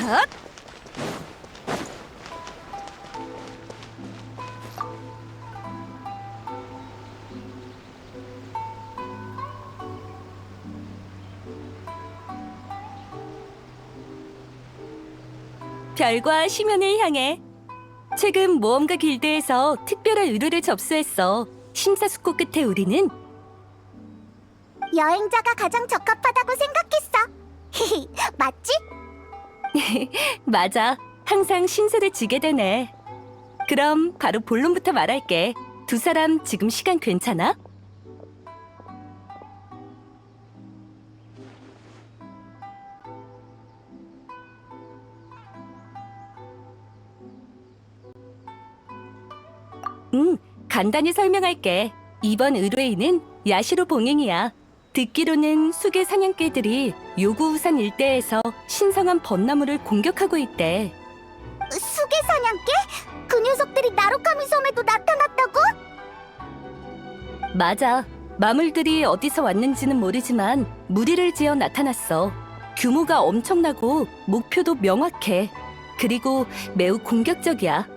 헛! 별과 심연을 향해. 최근 모험가 길드에서 특별한 의뢰를 접수했어. 심사숙고 끝에 우리는 여행자가 가장 적합하다고 생각했어. 맞지? 맞아. 항상 신세를 지게 되네. 그럼 바로 본론부터 말할게. 두 사람 지금 시간 괜찮아? 간단히 설명할게. 이번 의뢰인은 야시로 봉행이야. 듣기로는 수계 사냥개들이 요구우산 일대에서 신성한 벚나무를 공격하고 있대. 수계 사냥개? 그 녀석들이 나루카미 섬에도 나타났다고? 맞아. 마물들이 어디서 왔는지는 모르지만 무리를 지어 나타났어. 규모가 엄청나고 목표도 명확해. 그리고 매우 공격적이야.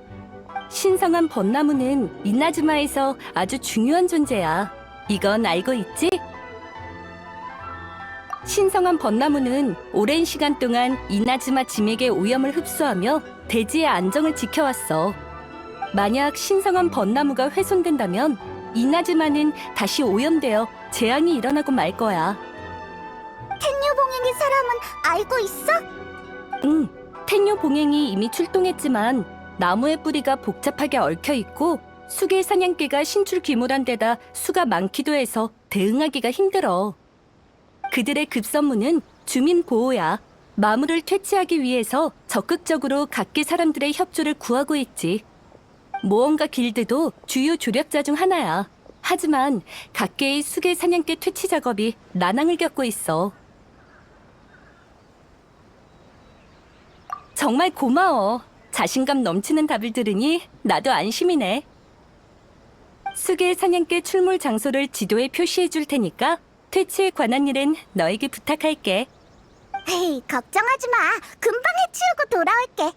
신성한 벚나무는 이나즈마에서 아주 중요한 존재야. 이건 알고 있지? 신성한 벚나무는 오랜 시간 동안 이나즈마 짐에게 오염을 흡수하며 대지의 안정을 지켜왔어. 만약 신성한 벚나무가 훼손된다면 이나즈마는 다시 오염되어 재앙이 일어나고 말 거야. 텐유봉행의 사람은 알고 있어? 응, 텐요 봉행이 이미 출동했지만 나무의 뿌리가 복잡하게 얽혀 있고 수개 사냥개가 신출 귀몰한 데다 수가 많기도 해서 대응하기가 힘들어. 그들의 급선무는 주민 보호야. 마물을 퇴치하기 위해서 적극적으로 각계 사람들의 협조를 구하고 있지. 모험가 길드도 주요 조력자 중 하나야. 하지만 각계의 수개 사냥개 퇴치 작업이 난항을 겪고 있어. 정말 고마워. 자신감 넘치는 답을 들으니 나도 안심이네. 수개 사냥개 출몰 장소를 지도에 표시해 줄 테니까 퇴치에 관한 일은 너에게 부탁할게. 에이, 걱정하지 마. 금방 해치우고 돌아올게.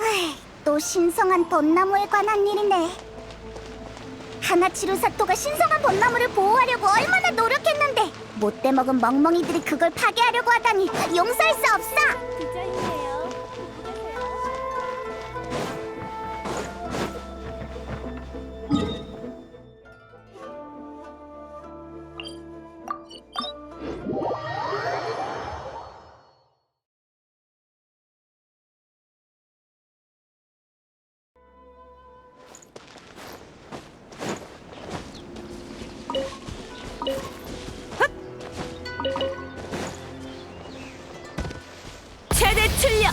에이, 또 신성한 벚나무에 관한 일이네. 하나치루 사토가 신성한 벚나무를 보호하려고 얼마나 노력했는데 못돼 먹은 멍멍이들이 그걸 파괴하려고 하다니 용서할 수 없어. 디자인이에요. 최대 출력!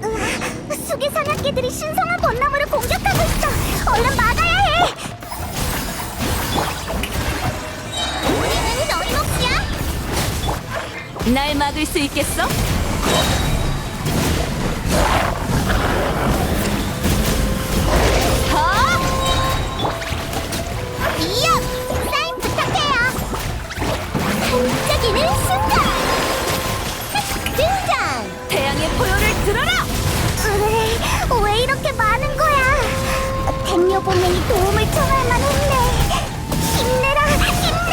으아, 수개 사냥개들이 신성한 벚나무를 공격하고 있어. 얼른 막아야 해. 우리는 너희 몫이야. 날 막을 수 있겠어? 이요! 사인 부탁해요! 반짝이는 순간! 등장! 태양의 포효를 들어라! 왜 이렇게 많은 거야? 텐요 봉행이 도움을 청할 만했네! 힘내라! 힘내!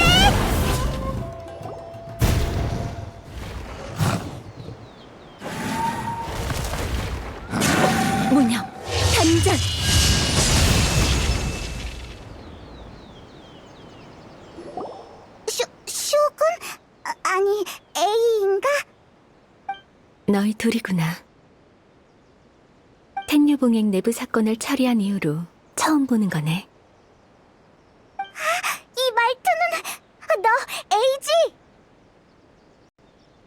무념, 단전! 슈군? 아니, A인가? 너희 둘이구나. 텐유봉행 내부 사건을 처리한 이후로 처음 보는 거네. 이 말투는 너 A지?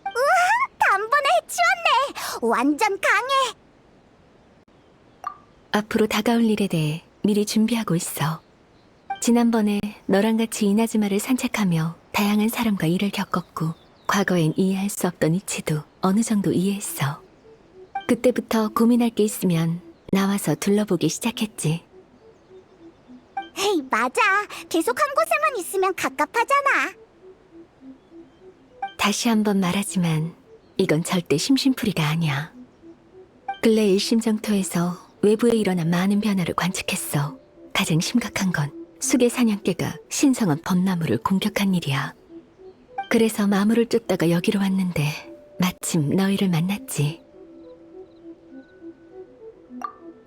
우와! 단번에 해치웠네! 완전 강해! 앞으로 다가올 일에 대해 미리 준비하고 있어. 지난번에 너랑 같이 이나즈마를 산책하며 다양한 사람과 일을 겪었고 과거엔 이해할 수 없던 이치도 어느 정도 이해했어. 그때부터 고민할 게 있으면 나와서 둘러보기 시작했지. 에이, 맞아. 계속 한 곳에만 있으면 갑갑하잖아. 다시 한번 말하지만 이건 절대 심심풀이가 아니야. 근래 일심정토에서 외부에 일어난 많은 변화를 관측했어. 가장 심각한 건 수계 사냥개가 신성한 벚나무를 공격한 일이야. 그래서 마물을 쫓다가 여기로 왔는데 마침 너희를 만났지.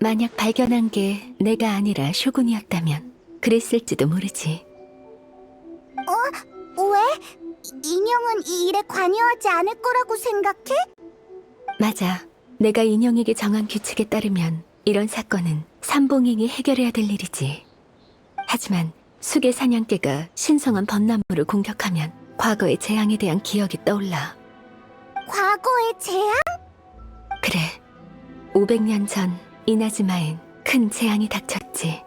만약 발견한 게 내가 아니라 쇼군이었다면 그랬을지도 모르지. 왜? 인형은 이 일에 관여하지 않을 거라고 생각해? 맞아. 내가 인형에게 정한 규칙에 따르면 이런 사건은 삼봉행이 해결해야 될 일이지. 하지만 수계 사냥개가 신성한 벚나무를 공격하면 과거의 재앙에 대한 기억이 떠올라. 과거의 재앙? 그래. 500년 전 이나즈마엔 큰 재앙이 닥쳤지.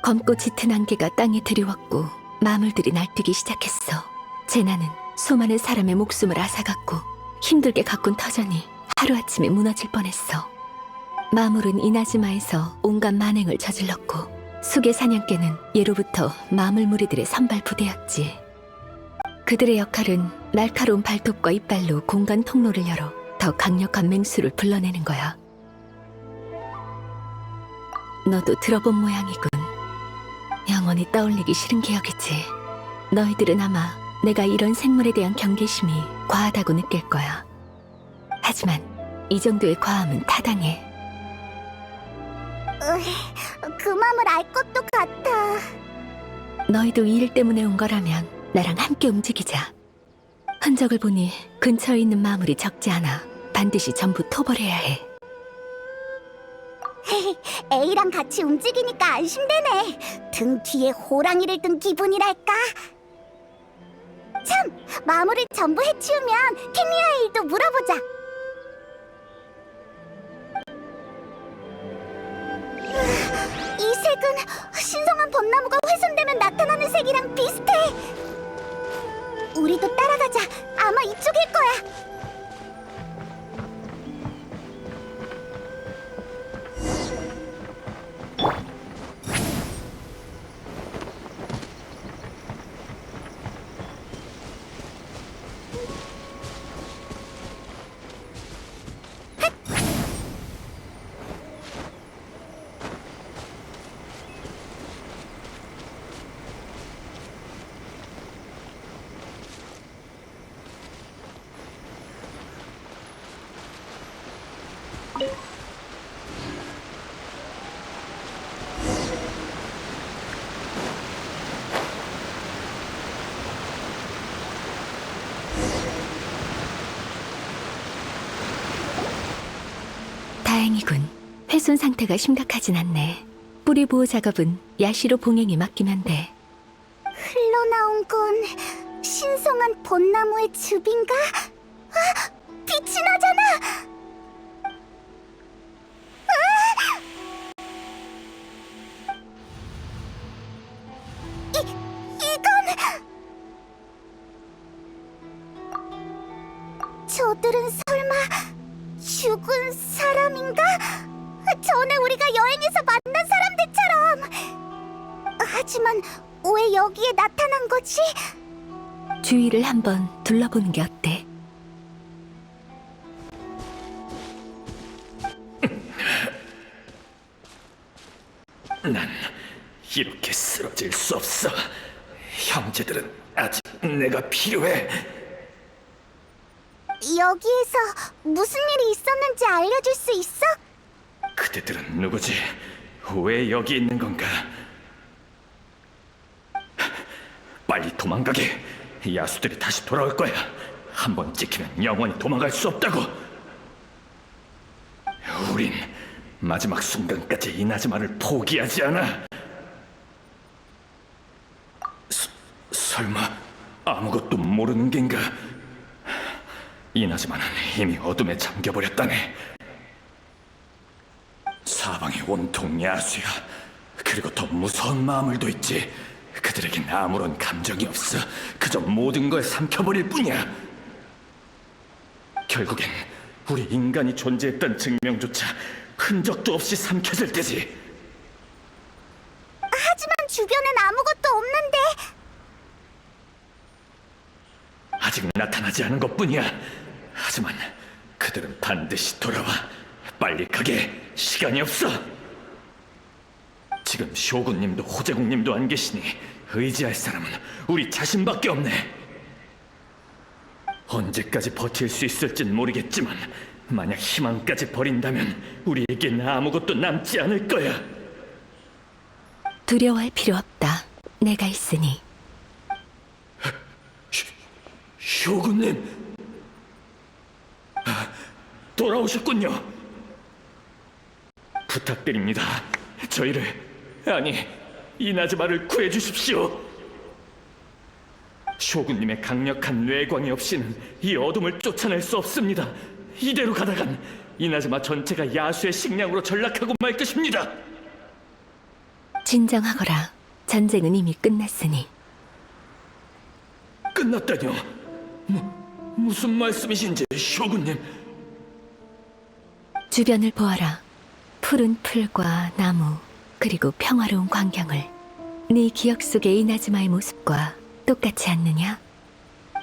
검고 짙은 안개가 땅에 드리웠고 마물들이 날뛰기 시작했어. 재난은 수많은 사람의 목숨을 앗아갔고 힘들게 가꾼 터전이 하루아침에 무너질 뻔했어. 마물은 이나즈마에서 온갖 만행을 저질렀고 수계 사냥개는 예로부터 마물 무리들의 선발 부대였지. 그들의 역할은 날카로운 발톱과 이빨로 공간 통로를 열어 더 강력한 맹수를 불러내는 거야. 너도 들어본 모양이군. 영원히 떠올리기 싫은 기억이지. 너희들은 아마 내가 이런 생물에 대한 경계심이 과하다고 느낄 거야. 하지만 이 정도의 과함은 타당해. 그 맘을 알 것도 같아. 너희도 이 일 때문에 온 거라면 나랑 함께 움직이자. 흔적을 보니 근처에 있는 마물이 적지 않아. 반드시 전부 토벌해야 해. A랑 같이 움직이니까 안심되네. 등 뒤에 호랑이를 든 기분이랄까. 참, 마물을 전부 해치우면 케미아의 일도 물어보자. 이 색은 신성한 벚나무가 훼손되면 나타나는 색이랑 비슷해. 우리도 따라가자. 아마 이쪽일 거야. 다행이군. 훼손 상태가 심각하진 않네. 뿌리 보호 작업은 야시로 봉행이 맡기면 돼. 흘러나온 건 신성한 벚나무의 즙인가? 아, 빛이 나잖아! 이건... 저들은 설마 죽은 사람인가? 전에 우리가 여행에서 만난 사람들처럼! 하지만 왜 여기에 나타난 거지? 주위를 한번 둘러보는 게 어때? 난 이렇게 쓰러질 수 없어. 형제들은 아직 내가 필요해. 여기에서 무슨 일이 있었는지 알려줄 수 있어? 그대들은 누구지? 왜 여기 있는 건가? 빨리 도망가게. 야수들이 다시 돌아올 거야. 한번 찍히면 영원히 도망갈 수 없다고. 우린 마지막 순간까지 이나즈마를 포기하지 않아. 설마 아무것도 모르는 겐가? 이나즈마는 이미 어둠에 잠겨버렸다네. 사방이 온통 야수야. 그리고 더 무서운 마물도 있지. 그들에겐 아무런 감정이 없어. 그저 모든 걸 삼켜버릴 뿐이야. 결국엔 우리 인간이 존재했던 증명조차 흔적도 없이 삼켜질 테지. 하지만 주변엔 아무것도 없는데. 아직 나타나지 않은 것뿐이야. 하지만 그들은 반드시 돌아와. 빨리 가게. 시간이 없어. 지금 쇼군님도 호재국님도 안 계시니 의지할 사람은 우리 자신밖에 없네. 언제까지 버틸 수 있을진 모르겠지만 만약 희망까지 버린다면 우리에겐 아무것도 남지 않을 거야. 두려워할 필요 없다. 내가 있으니. 쇼군님, 돌아오셨군요. 부탁드립니다. 저희를, 아니, 이나즈마를 구해주십시오. 쇼군님의 강력한 뇌광이 없이는 이 어둠을 쫓아낼 수 없습니다. 이대로 가다간 이나즈마 전체가 야수의 식량으로 전락하고 말 것입니다. 진정하거라. 전쟁은 이미 끝났으니. 끝났다뇨? 무슨 말씀이신지, 쇼군님. 주변을 보아라. 푸른 풀과 나무, 그리고 평화로운 광경을. 네 기억 속의 이나즈마의 모습과 똑같지 않느냐?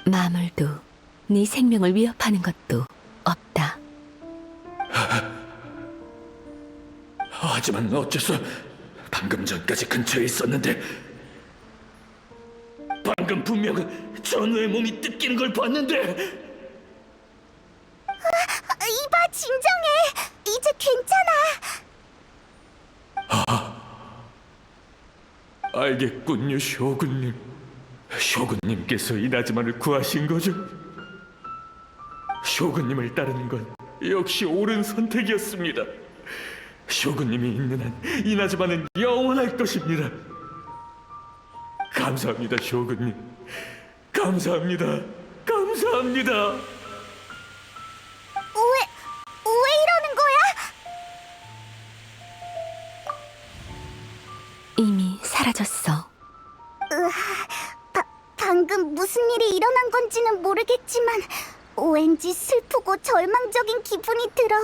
마물도 네 생명을 위협하는 것도 없다. 하지만 어째서 방금 전까지 근처에 있었는데, 방금 분명 전우의 몸이 뜯기는 걸 봤는데. 이봐, 진정해. 이제 괜찮아. 알겠군요, 쇼군님. 쇼군님께서 이나즈마를 구하신 거죠? 쇼군님을 따르는 건 역시 옳은 선택이었습니다. 쇼군님이 있는 한 이나즈마는 영원할 것입니다. 감사합니다, 쇼군님. 감사합니다. 감사합니다. 왜 이러는 거야? 이미 사라졌어. 방금 무슨 일이 일어난 건지는 모르겠지만 왠지 슬프고 절망적인 기분이 들어.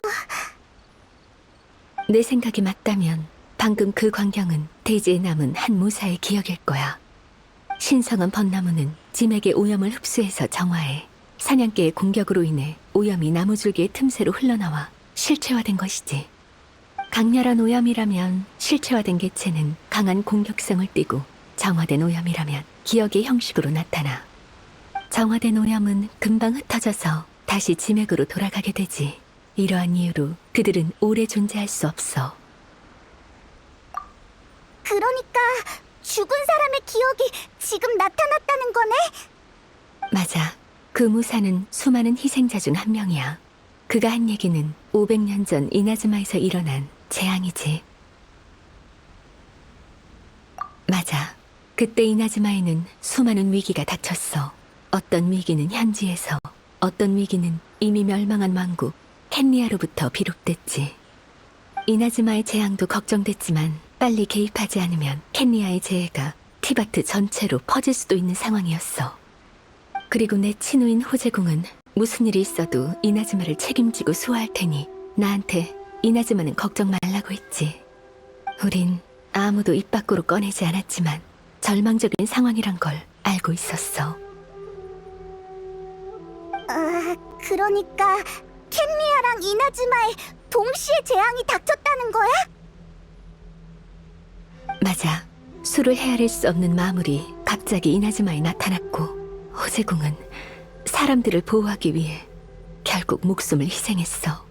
내 생각이 맞다면 방금 그 광경은 대지에 남은 한 무사의 기억일 거야. 신성한 벚나무는 짐에게 오염을 흡수해서 정화해 사냥개의 공격으로 인해 오염이 나무줄기의 틈새로 흘러나와 실체화된 것이지. 강렬한 오염이라면 실체화된 개체는 강한 공격성을 띠고, 정화된 오염이라면 기억의 형식으로 나타나. 정화된 오염은 금방 흩어져서 다시 지맥으로 돌아가게 되지. 이러한 이유로 그들은 오래 존재할 수 없어. 그러니까 죽은 사람의 기억이 지금 나타났다는 거네? 맞아. 그 무사는 수많은 희생자 중 한 명이야. 그가 한 얘기는 500년 전 이나즈마에서 일어난 재앙이지. 맞아. 그때 이나즈마에는 수많은 위기가 닥쳤어. 어떤 위기는 현지에서, 어떤 위기는 이미 멸망한 왕국 켄리아로부터 비롯됐지. 이나즈마의 재앙도 걱정됐지만 빨리 개입하지 않으면 켄리아의 재해가 티바트 전체로 퍼질 수도 있는 상황이었어. 그리고 내 친우인 호제궁은 무슨 일이 있어도 이나즈마를 책임지고 수호할 테니 나한테 이나즈마는 걱정 말라고 했지. 우린 아무도 입 밖으로 꺼내지 않았지만 절망적인 상황이란 걸 알고 있었어. 그러니까 켄리아랑 이나즈마에 동시에 재앙이 닥쳤다는 거야? 맞아. 수를 헤아릴 수 없는 마물이 갑자기 이나즈마에 나타났고, 호제궁은 사람들을 보호하기 위해 결국 목숨을 희생했어.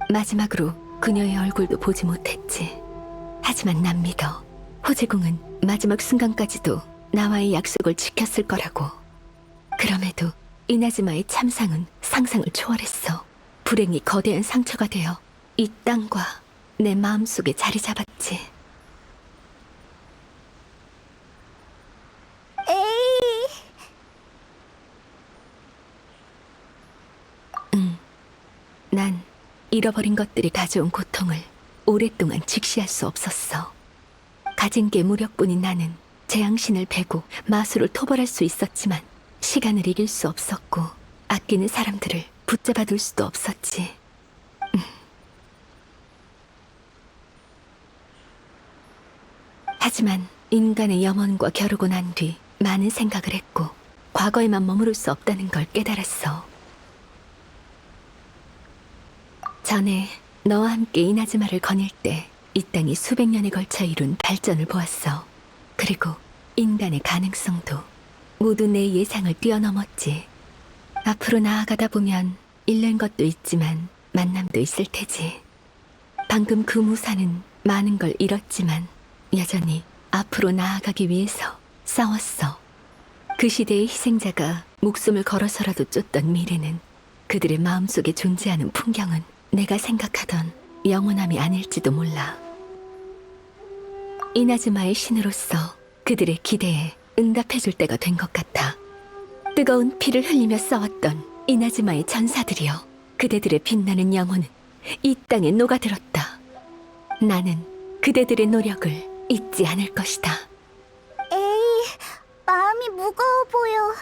마지막으로 그녀의 얼굴도 보지 못했지. 하지만 난 믿어. 호제궁은 마지막 순간까지도 나와의 약속을 지켰을 거라고. 그럼에도 이나즈마의 참상은 상상을 초월했어. 불행이 거대한 상처가 되어 이 땅과 내 마음속에 자리 잡았지. 에이, 난 잃어버린 것들이 가져온 고통을 오랫동안 직시할 수 없었어. 가진 게 무력뿐인 나는 재앙신을 베고 마술을 토벌할 수 있었지만 시간을 이길 수 없었고 아끼는 사람들을 붙잡아둘 수도 없었지. 하지만 인간의 영혼과 겨루고 난 뒤 많은 생각을 했고 과거에만 머무를 수 없다는 걸 깨달았어. 전에 너와 함께 이나즈마를 거닐 때 이 땅이 수백 년에 걸쳐 이룬 발전을 보았어. 그리고 인간의 가능성도 모두 내 예상을 뛰어넘었지. 앞으로 나아가다 보면 잃는 것도 있지만 만남도 있을 테지. 방금 그 무사는 많은 걸 잃었지만 여전히 앞으로 나아가기 위해서 싸웠어. 그 시대의 희생자가 목숨을 걸어서라도 쫓던 미래는, 그들의 마음속에 존재하는 풍경은 내가 생각하던 영원함이 아닐지도 몰라. 이나즈마의 신으로서 그들의 기대에 응답해줄 때가 된 것 같아. 뜨거운 피를 흘리며 싸웠던 이나즈마의 전사들이여, 그대들의 빛나는 영혼은 이 땅에 녹아들었다. 나는 그대들의 노력을 잊지 않을 것이다. 에이, 마음이 무거워 보여.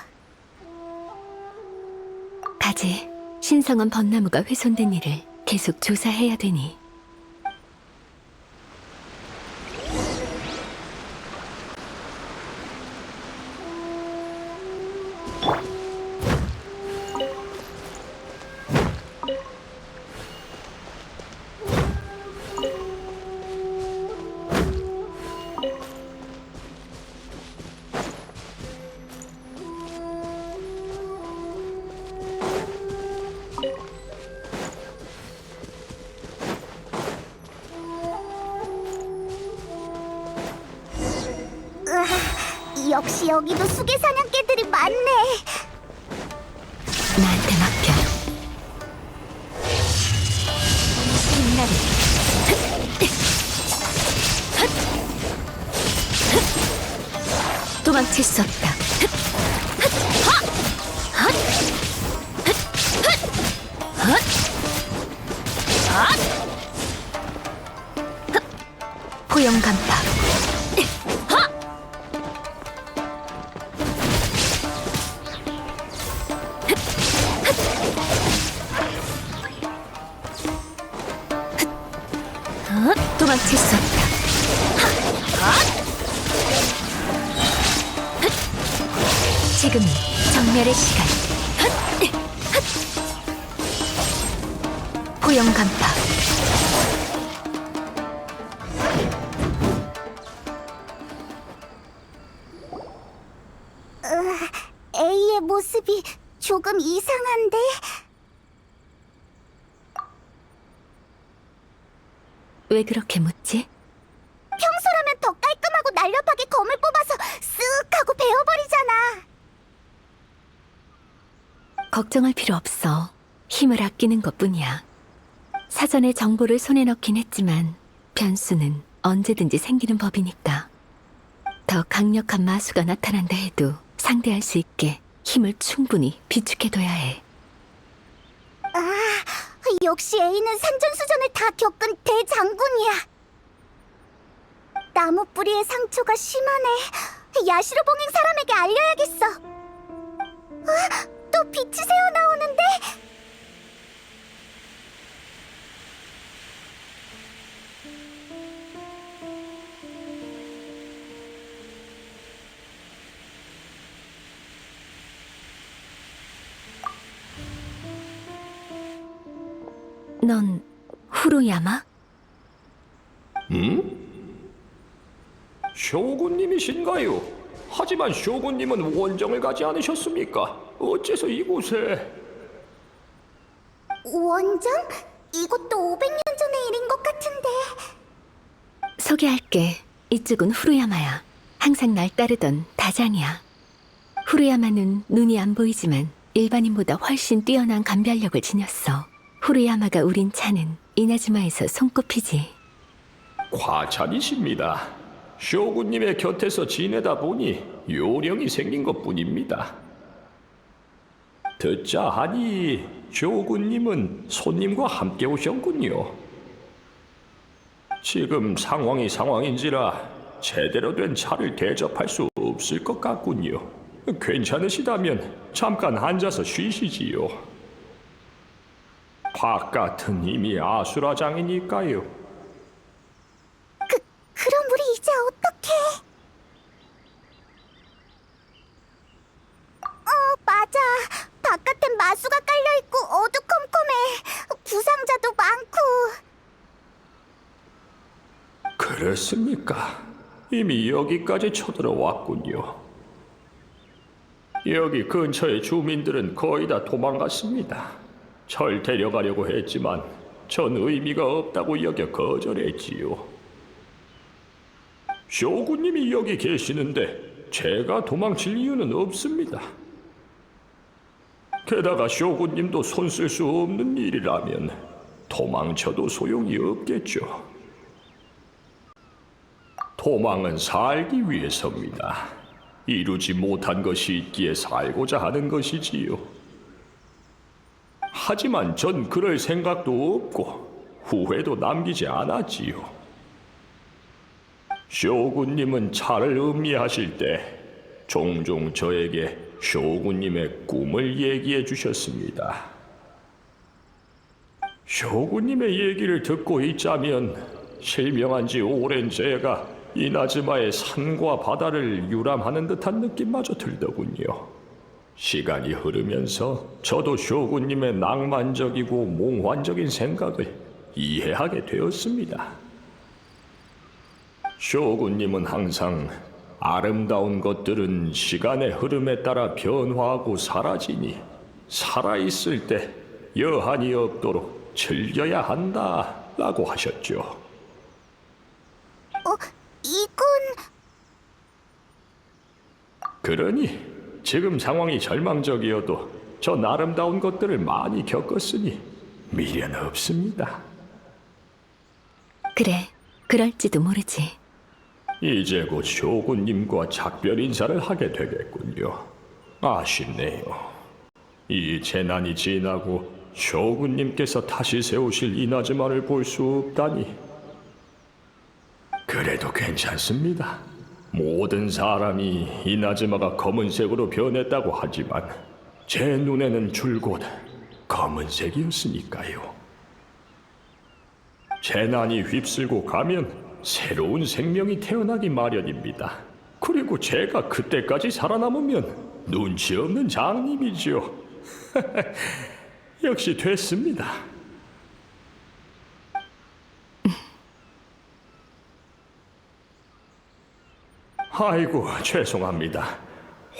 가지, 신성한 벚나무가 훼손된 일을 계속 조사해야 되니. 역시 여기도 수개 사냥개들이 많네. 나한테 맡겨. 빛나리. 도망칠 수 없다. 포용 간파. 도망칠 수 없다. 지금이 정멸의 시간. 포용 간파. A의 모습이 조금 이상한데? 왜 그렇게 묻지? 평소라면 더 깔끔하고 날렵하게 검을 뽑아서 쓱 하고 베어버리잖아. 걱정할 필요 없어. 힘을 아끼는 것뿐이야. 사전에 정보를 손에 넣긴 했지만 변수는 언제든지 생기는 법이니까. 더 강력한 마수가 나타난다 해도 상대할 수 있게 힘을 충분히 비축해둬야 해. 역시 A는 산전수전을 다 겪은 대장군이야. 나무 뿌리의 상처가 심하네. 야시로 봉행 사람에게 알려야겠어. 또 빛이 새어나오는데? 넌 후루야마? 쇼군님이신가요? 하지만 쇼군님은 원정을 가지 않으셨습니까? 어째서 이곳에? 원정? 이것도 500년 전의 일인 것 같은데. 소개할게. 이쪽은 후루야마야. 항상 날 따르던 다장이야. 후루야마는 눈이 안 보이지만 일반인보다 훨씬 뛰어난 감별력을 지녔어. 후루야마가 우린 차는 이나즈마에서 손꼽히지. 과찬이십니다. 쇼군님의 곁에서 지내다 보니 요령이 생긴 것뿐입니다. 듣자 하니 쇼군님은 손님과 함께 오셨군요. 지금 상황인지라 제대로 된 차를 대접할 수 없을 것 같군요. 괜찮으시다면 잠깐 앉아서 쉬시지요. 바깥은 이미 아수라장이니까요. 그럼 우리 이제 어떡해? 그렇습니까? 이미 여기까지 쳐들어왔군요. 여기 근처의 주민들은 거의 다 도망갔습니다. 절 데려가려고 했지만 전 의미가 없다고 여겨 거절했지요. 쇼군님이 여기 계시는데 제가 도망칠 이유는 없습니다. 게다가 쇼군님도 손쓸 수 없는 일이라면 도망쳐도 소용이 없겠죠. 도망은 살기 위해서입니다. 이루지 못한 것이 있기에 살고자 하는 것이지요. 하지만 전 그럴 생각도 없고 후회도 남기지 않았지요. 쇼군님은 차를 음미하실 때 종종 저에게 쇼군님의 꿈을 얘기해 주셨습니다. 쇼군님의 얘기를 듣고 있자면 실명한 지 오랜 제가 이나즈마의 산과 바다를 유람하는 듯한 느낌마저 들더군요. 시간이 흐르면서 저도 쇼군님의 낭만적이고 몽환적인 생각을 이해하게 되었습니다. 쇼군님은 항상 아름다운 것들은 시간의 흐름에 따라 변화하고 사라지니 살아있을 때 여한이 없도록 즐겨야 한다라고 하셨죠. 이건... 그러니 지금 상황이 절망적이어도 전 아름다운 것들을 많이 겪었으니 미련 없습니다. 그래, 그럴지도 모르지. 이제 곧 쇼군님과 작별 인사를 하게 되겠군요. 아쉽네요. 이 재난이 지나고 쇼군님께서 다시 세우실 이나즈마를 볼 수 없다니. 그래도 괜찮습니다. 모든 사람이 이나즈마가 검은색으로 변했다고 하지만 제 눈에는 줄곧 검은색이었으니까요. 재난이 휩쓸고 가면 새로운 생명이 태어나기 마련입니다. 그리고 제가 그때까지 살아남으면 눈치 없는 장님이죠. 역시 됐습니다. 아이고, 죄송합니다.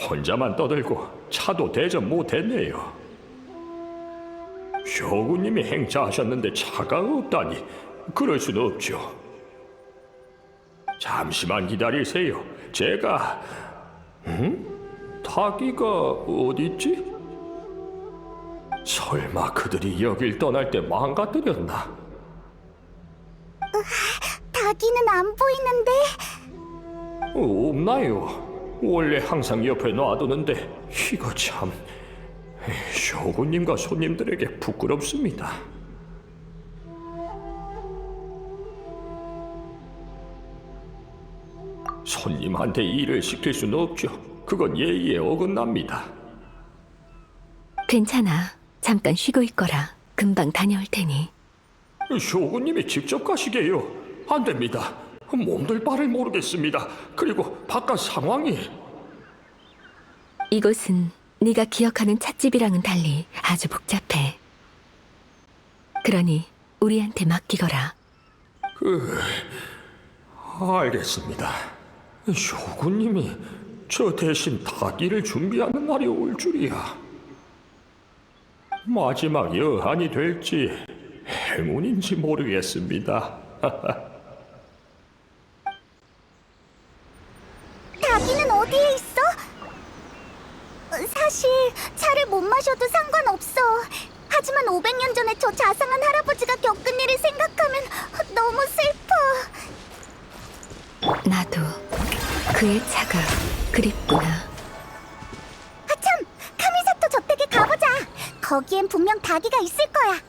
혼자만 떠들고 차도 대접 못했네요. 쇼군님이 행차하셨는데 차가 없다니 그럴 수는 없죠. 잠시만 기다리세요. 제가... 타기가 어딨지? 설마 그들이 여길 떠날 때 망가뜨렸나? 닭이는 안 보이는데... 없나요? 원래 항상 옆에 놔두는데 이거 참... 쇼군님과 손님들에게 부끄럽습니다. 손님한테 일을 시킬 수는 없죠. 그건 예의에 어긋납니다. 괜찮아. 잠깐 쉬고 있거라. 금방 다녀올 테니. 쇼군님이 직접 가시게요. 안 됩니다. 몸둘 바를 모르겠습니다. 그리고 바깥 상황이... 이곳은 네가 기억하는 찻집이랑은 달리 아주 복잡해. 그러니 우리한테 맡기거라. 알겠습니다. 쇼군님이 저 대신 타기를 준비하는 날이 올 줄이야. 마지막 여한이 될지 행운인지 모르겠습니다. 닭이는 어디에 있어? 사실 차를 못 마셔도 상관없어. 하지만 500년 전에 저 자상한 할아버지가 겪은 일을 생각하면 너무 슬퍼. 나도 그의 차가 그립구나. 아참! 카미사토 저택에 가보자. 거기엔 분명 닭이가 있을 거야.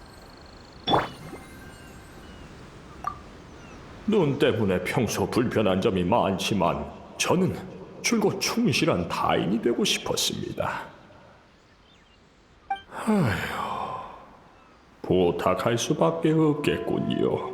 눈 때문에 평소 불편한 점이 많지만 저는 줄곧 충실한 타인이 되고 싶었습니다. 부탁할 수밖에 없겠군요.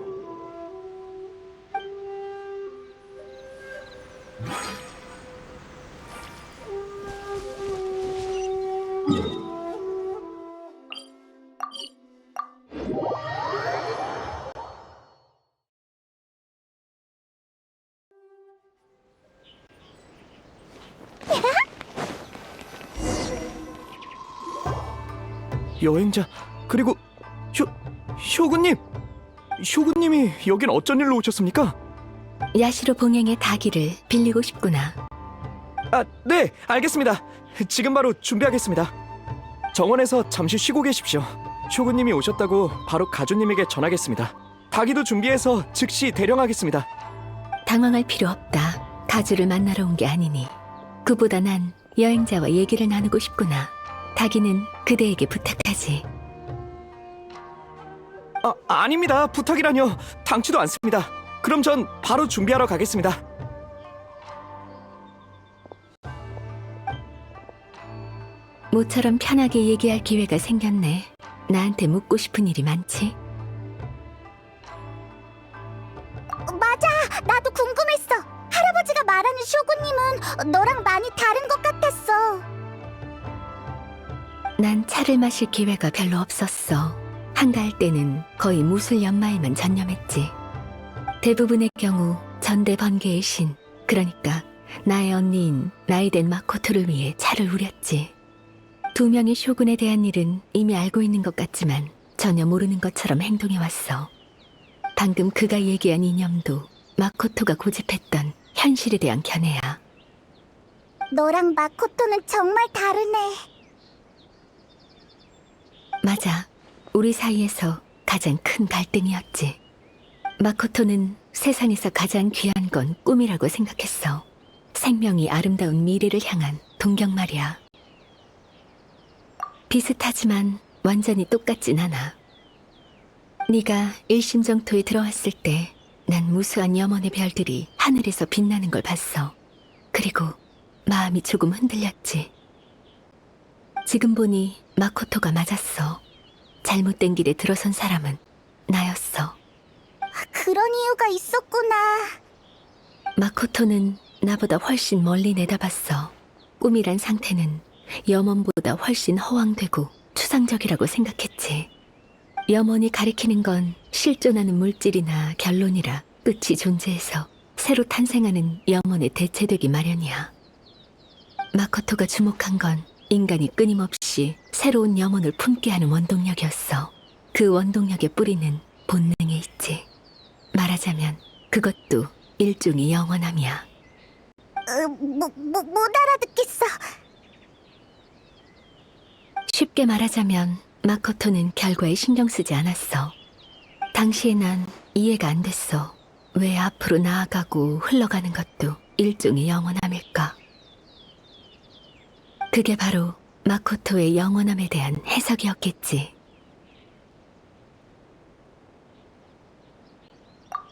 여행자, 그리고 쇼군님! 쇼군님이 여긴 어쩐 일로 오셨습니까? 야시로 봉행의 다기를 빌리고 싶구나. 아, 네, 알겠습니다. 지금 바로 준비하겠습니다. 정원에서 잠시 쉬고 계십시오. 쇼군님이 오셨다고 바로 가주님에게 전하겠습니다. 닭이도 준비해서 즉시 대령하겠습니다. 당황할 필요 없다. 가주를 만나러 온 게 아니니. 그보다 난 여행자와 얘기를 나누고 싶구나. 다기는 그대에게 부탁하지. 아닙니다. 부탁이라뇨. 당치도 않습니다. 그럼 전 바로 준비하러 가겠습니다. 모처럼 편하게 얘기할 기회가 생겼네. 나한테 묻고 싶은 일이 많지? 맞아, 나도 궁금했어. 할아버지가 말하는 쇼군님은 너랑 많이 다른 것 같았어. 난 차를 마실 기회가 별로 없었어. 한가할 때는 거의 무술 연마에만 전념했지. 대부분의 경우 전대 번개의 신, 그러니까 나의 언니인 나이덴 마코토를 위해 차를 우렸지. 두 명의 쇼군에 대한 일은 이미 알고 있는 것 같지만 전혀 모르는 것처럼 행동해왔어. 방금 그가 얘기한 이념도 마코토가 고집했던 현실에 대한 견해야. 너랑 마코토는 정말 다르네. 맞아. 우리 사이에서 가장 큰 갈등이었지. 마코토는 세상에서 가장 귀한 건 꿈이라고 생각했어. 생명이 아름다운 미래를 향한 동경 말이야. 비슷하지만 완전히 똑같진 않아. 네가 일심정토에 들어왔을 때 난 무수한 염원의 별들이 하늘에서 빛나는 걸 봤어. 그리고 마음이 조금 흔들렸지. 지금 보니 마코토가 맞았어. 잘못된 길에 들어선 사람은 나였어. 그런 이유가 있었구나. 마코토는 나보다 훨씬 멀리 내다봤어. 꿈이란 상태는 염원보다 훨씬 허황되고 추상적이라고 생각했지. 염원이 가리키는 건 실존하는 물질이나 결론이라 끝이 존재해서 새로 탄생하는 염원에 대체되기 마련이야. 마코토가 주목한 건 인간이 끊임없이 새로운 염원을 품게 하는 원동력이었어. 그 원동력의 뿌리는 본능에 있지. 말하자면 그것도 일종의 영원함이야. 못 알아듣겠어. 쉽게 말하자면 마코토는 결과에 신경 쓰지 않았어. 당시에 난 이해가 안 됐어. 왜 앞으로 나아가고 흘러가는 것도 일종의 영원함일까? 그게 바로 마코토의 영원함에 대한 해석이었겠지.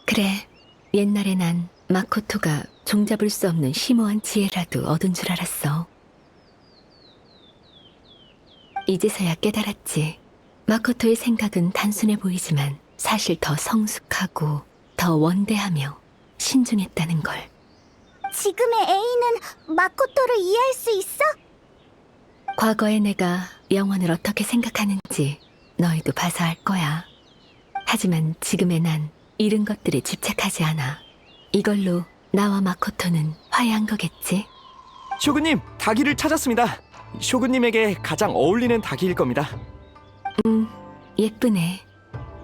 그래, 옛날에 난 마코토가 종잡을 수 없는 심오한 지혜라도 얻은 줄 알았어. 이제서야 깨달았지. 마코토의 생각은 단순해 보이지만 사실 더 성숙하고 더 원대하며 신중했다는 걸. 지금의 A는 마코토를 이해할 수 있어? 과거의 내가 영원을 어떻게 생각하는지 너희도 봐서 알 거야. 하지만 지금의 난 잃은 것들에 집착하지 않아. 이걸로 나와 마코토는 화해한 거겠지? 쇼군님, 닭이를 찾았습니다. 쇼군님에게 가장 어울리는 닭이일 겁니다. 예쁘네.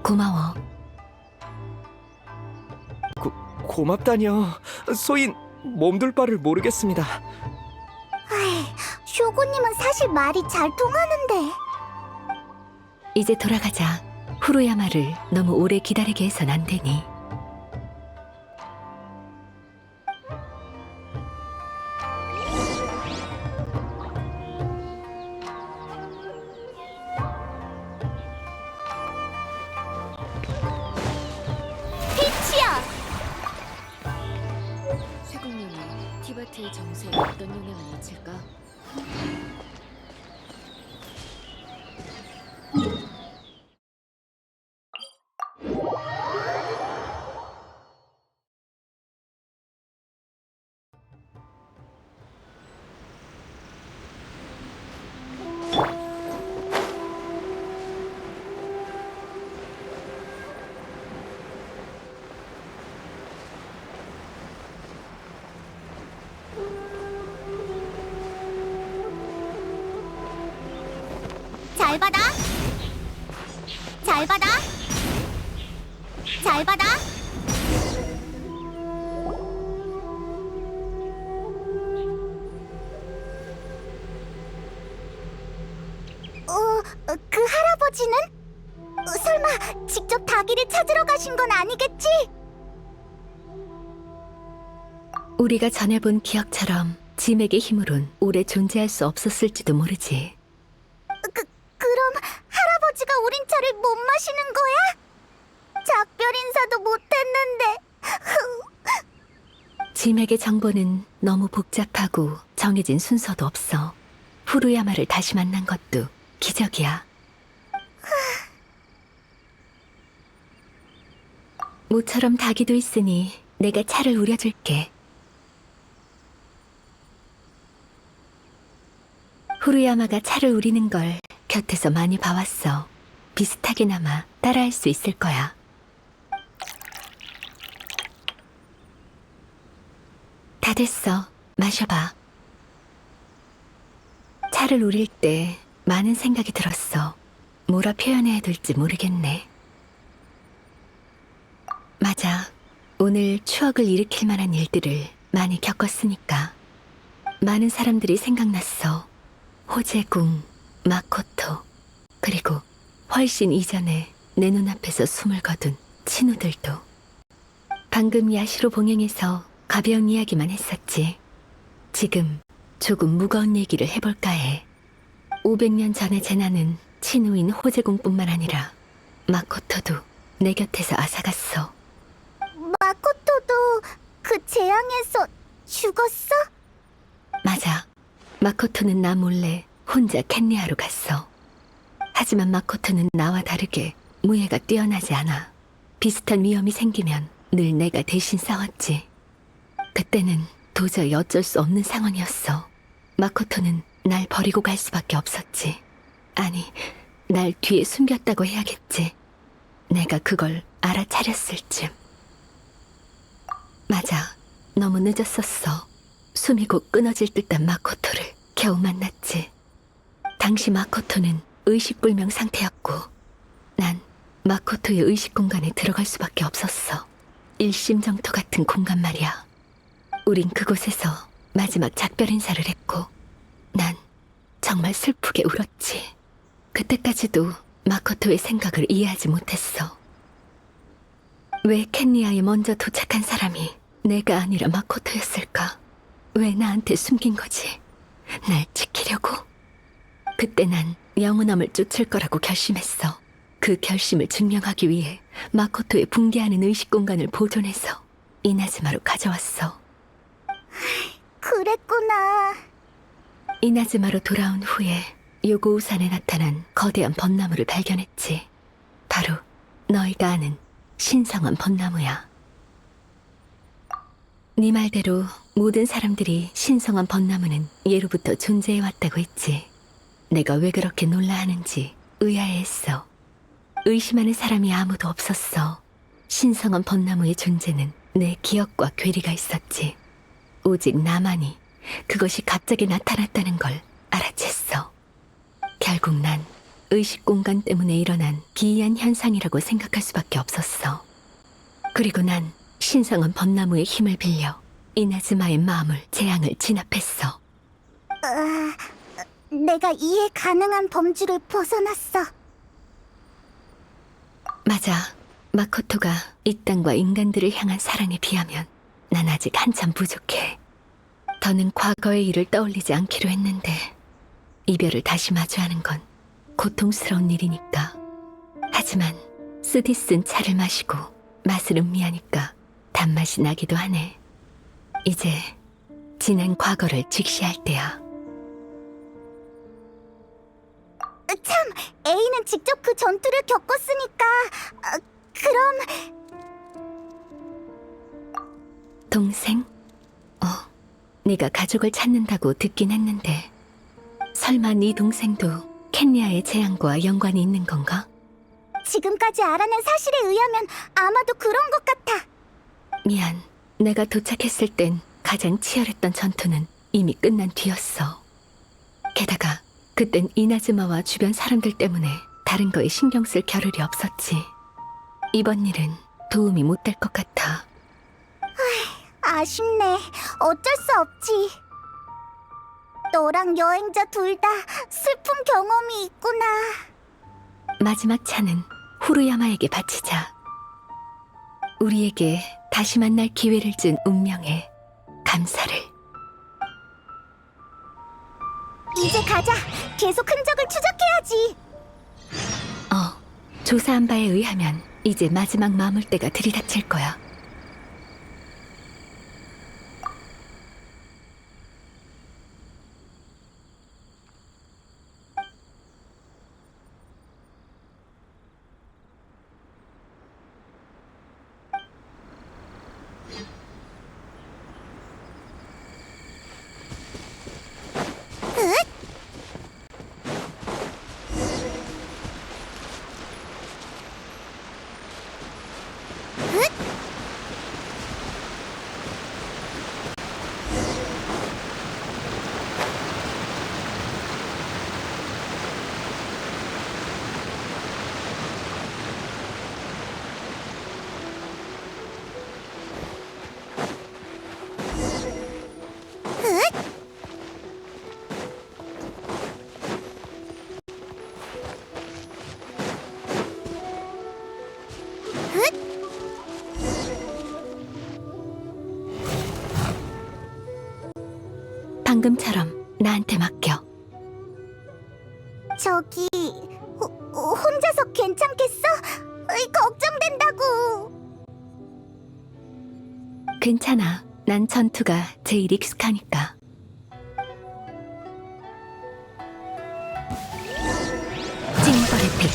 고마워. 고맙다니요. 소인 몸둘 바를 모르겠습니다. 쇼군님은 사실 말이 잘 통하는데. 이제 돌아가자. 후루야마를 너무 오래 기다리게 해선 안 되니. 피치야! 쇠국령이 티바트의 정세에 어떤 영향을 미칠까? 잘 받아. 잘 받아. 잘 받아. 그 할아버지는? 설마 직접 닭이를 찾으러 가신 건 아니겠지? 우리가 전에 본 기억처럼 짐에게 힘으론 오래 존재할 수 없었을지도 모르지. 그럼 할아버지가 우린 차를 못 마시는 거야? 작별 인사도 못 했는데. 짐에게 정보는 너무 복잡하고 정해진 순서도 없어. 후루야마를 다시 만난 것도 기적이야. 모처럼 닭이도 있으니 내가 차를 우려줄게. 후루야마가 차를 우리는 걸 곁에서 많이 봐왔어. 비슷하게나마 따라할 수 있을 거야. 다 됐어. 마셔봐. 차를 우릴 때 많은 생각이 들었어. 뭐라 표현해야 될지 모르겠네. 맞아. 오늘 추억을 일으킬 만한 일들을 많이 겪었으니까. 많은 사람들이 생각났어. 호재궁, 마코토, 그리고 훨씬 이전에 내 눈앞에서 숨을 거둔 친구들도. 방금 야시로 봉행에서 가벼운 이야기만 했었지. 지금 조금 무거운 얘기를 해볼까 해. 500년 전의 재난은 친우인 호재궁뿐만 아니라 마코토도 내 곁에서 앗아갔어. 마코토도 그 재앙에서 죽었어? 맞아. 마코토는 나 몰래 혼자 켄리아로 갔어. 하지만 마코토는 나와 다르게 무예가 뛰어나지 않아. 비슷한 위험이 생기면 늘 내가 대신 싸웠지. 그때는 도저히 어쩔 수 없는 상황이었어. 마코토는 날 버리고 갈 수밖에 없었지. 아니, 날 뒤에 숨겼다고 해야겠지. 내가 그걸 알아차렸을 쯤. 맞아. 너무 늦었었어. 숨이 곧 끊어질 듯한 마코토를 겨우 만났지. 당시 마코토는 의식불명 상태였고 난 마코토의 의식 공간에 들어갈 수밖에 없었어. 일심정토 같은 공간 말이야. 우린 그곳에서 마지막 작별 인사를 했고 난 정말 슬프게 울었지. 그때까지도 마코토의 생각을 이해하지 못했어. 왜 켄리아에 먼저 도착한 사람이 내가 아니라 마코토였을까? 왜 나한테 숨긴 거지? 날 지키려고? 그때 난 영혼함을 쫓을 거라고 결심했어. 그 결심을 증명하기 위해 마코토의 붕괴하는 의식 공간을 보존해서 이나즈마로 가져왔어. 그랬구나. 이나즈마로 돌아온 후에 요고우산에 나타난 거대한 벚나무를 발견했지. 바로 너희가 아는 신성한 벚나무야. 네 말대로 모든 사람들이 신성한 벚나무는 예로부터 존재해왔다고 했지. 내가 왜 그렇게 놀라하는지 의아해했어. 의심하는 사람이 아무도 없었어. 신성한 벚나무의 존재는 내 기억과 괴리가 있었지. 오직 나만이 그것이 갑자기 나타났다는 걸 알아챘어. 결국 난 의식 공간 때문에 일어난 기이한 현상이라고 생각할 수밖에 없었어. 그리고 난 신성한 벚나무의 힘을 빌려 이나즈마의 마음을 재앙을 진압했어. 내가 이해 가능한 범주를 벗어났어. 맞아. 마코토가 이 땅과 인간들을 향한 사랑에 비하면 난 아직 한참 부족해. 더는 과거의 일을 떠올리지 않기로 했는데 이별을 다시 마주하는 건 고통스러운 일이니까. 하지만 쓰디 쓴 차를 마시고 맛을 음미하니까 단맛이 나기도 하네. 이제 지난 과거를 직시할 때야. 참, A는 직접 그 전투를 겪었으니까 그럼 동생? 네가 가족을 찾는다고 듣긴 했는데 설마 네 동생도 켄리아의 재앙과 연관이 있는 건가? 지금까지 알아낸 사실에 의하면 아마도 그런 것 같아. 미안. 내가 도착했을 땐 가장 치열했던 전투는 이미 끝난 뒤였어. 게다가 그땐 이나즈마와 주변 사람들 때문에 다른 거에 신경 쓸 겨를이 없었지. 이번 일은 도움이 못 될 것 같아. 아쉽네. 어쩔 수 없지. 너랑 여행자 둘 다 슬픈 경험이 있구나. 마지막 차는 후루야마에게 바치자. 우리에게 다시 만날 기회를 준 운명에 감사를. 이제 가자. 계속 흔적을 추적해야지. 조사한 바에 의하면 이제 마지막 마물대가 들이닥칠 거야. 방금처럼 나한테 맡겨. 저기 혼자서 괜찮겠어? 걱정된다고. 괜찮아. 난 전투가 제일 익숙하니까. 징벌의 빛.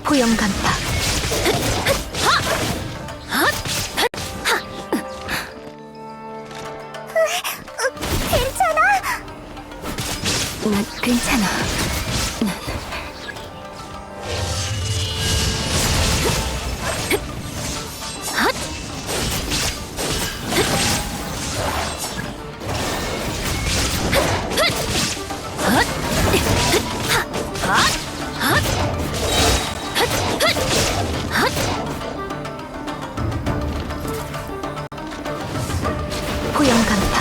포용 간파. 괜찮아? 난 괜찮아. 포용 간파.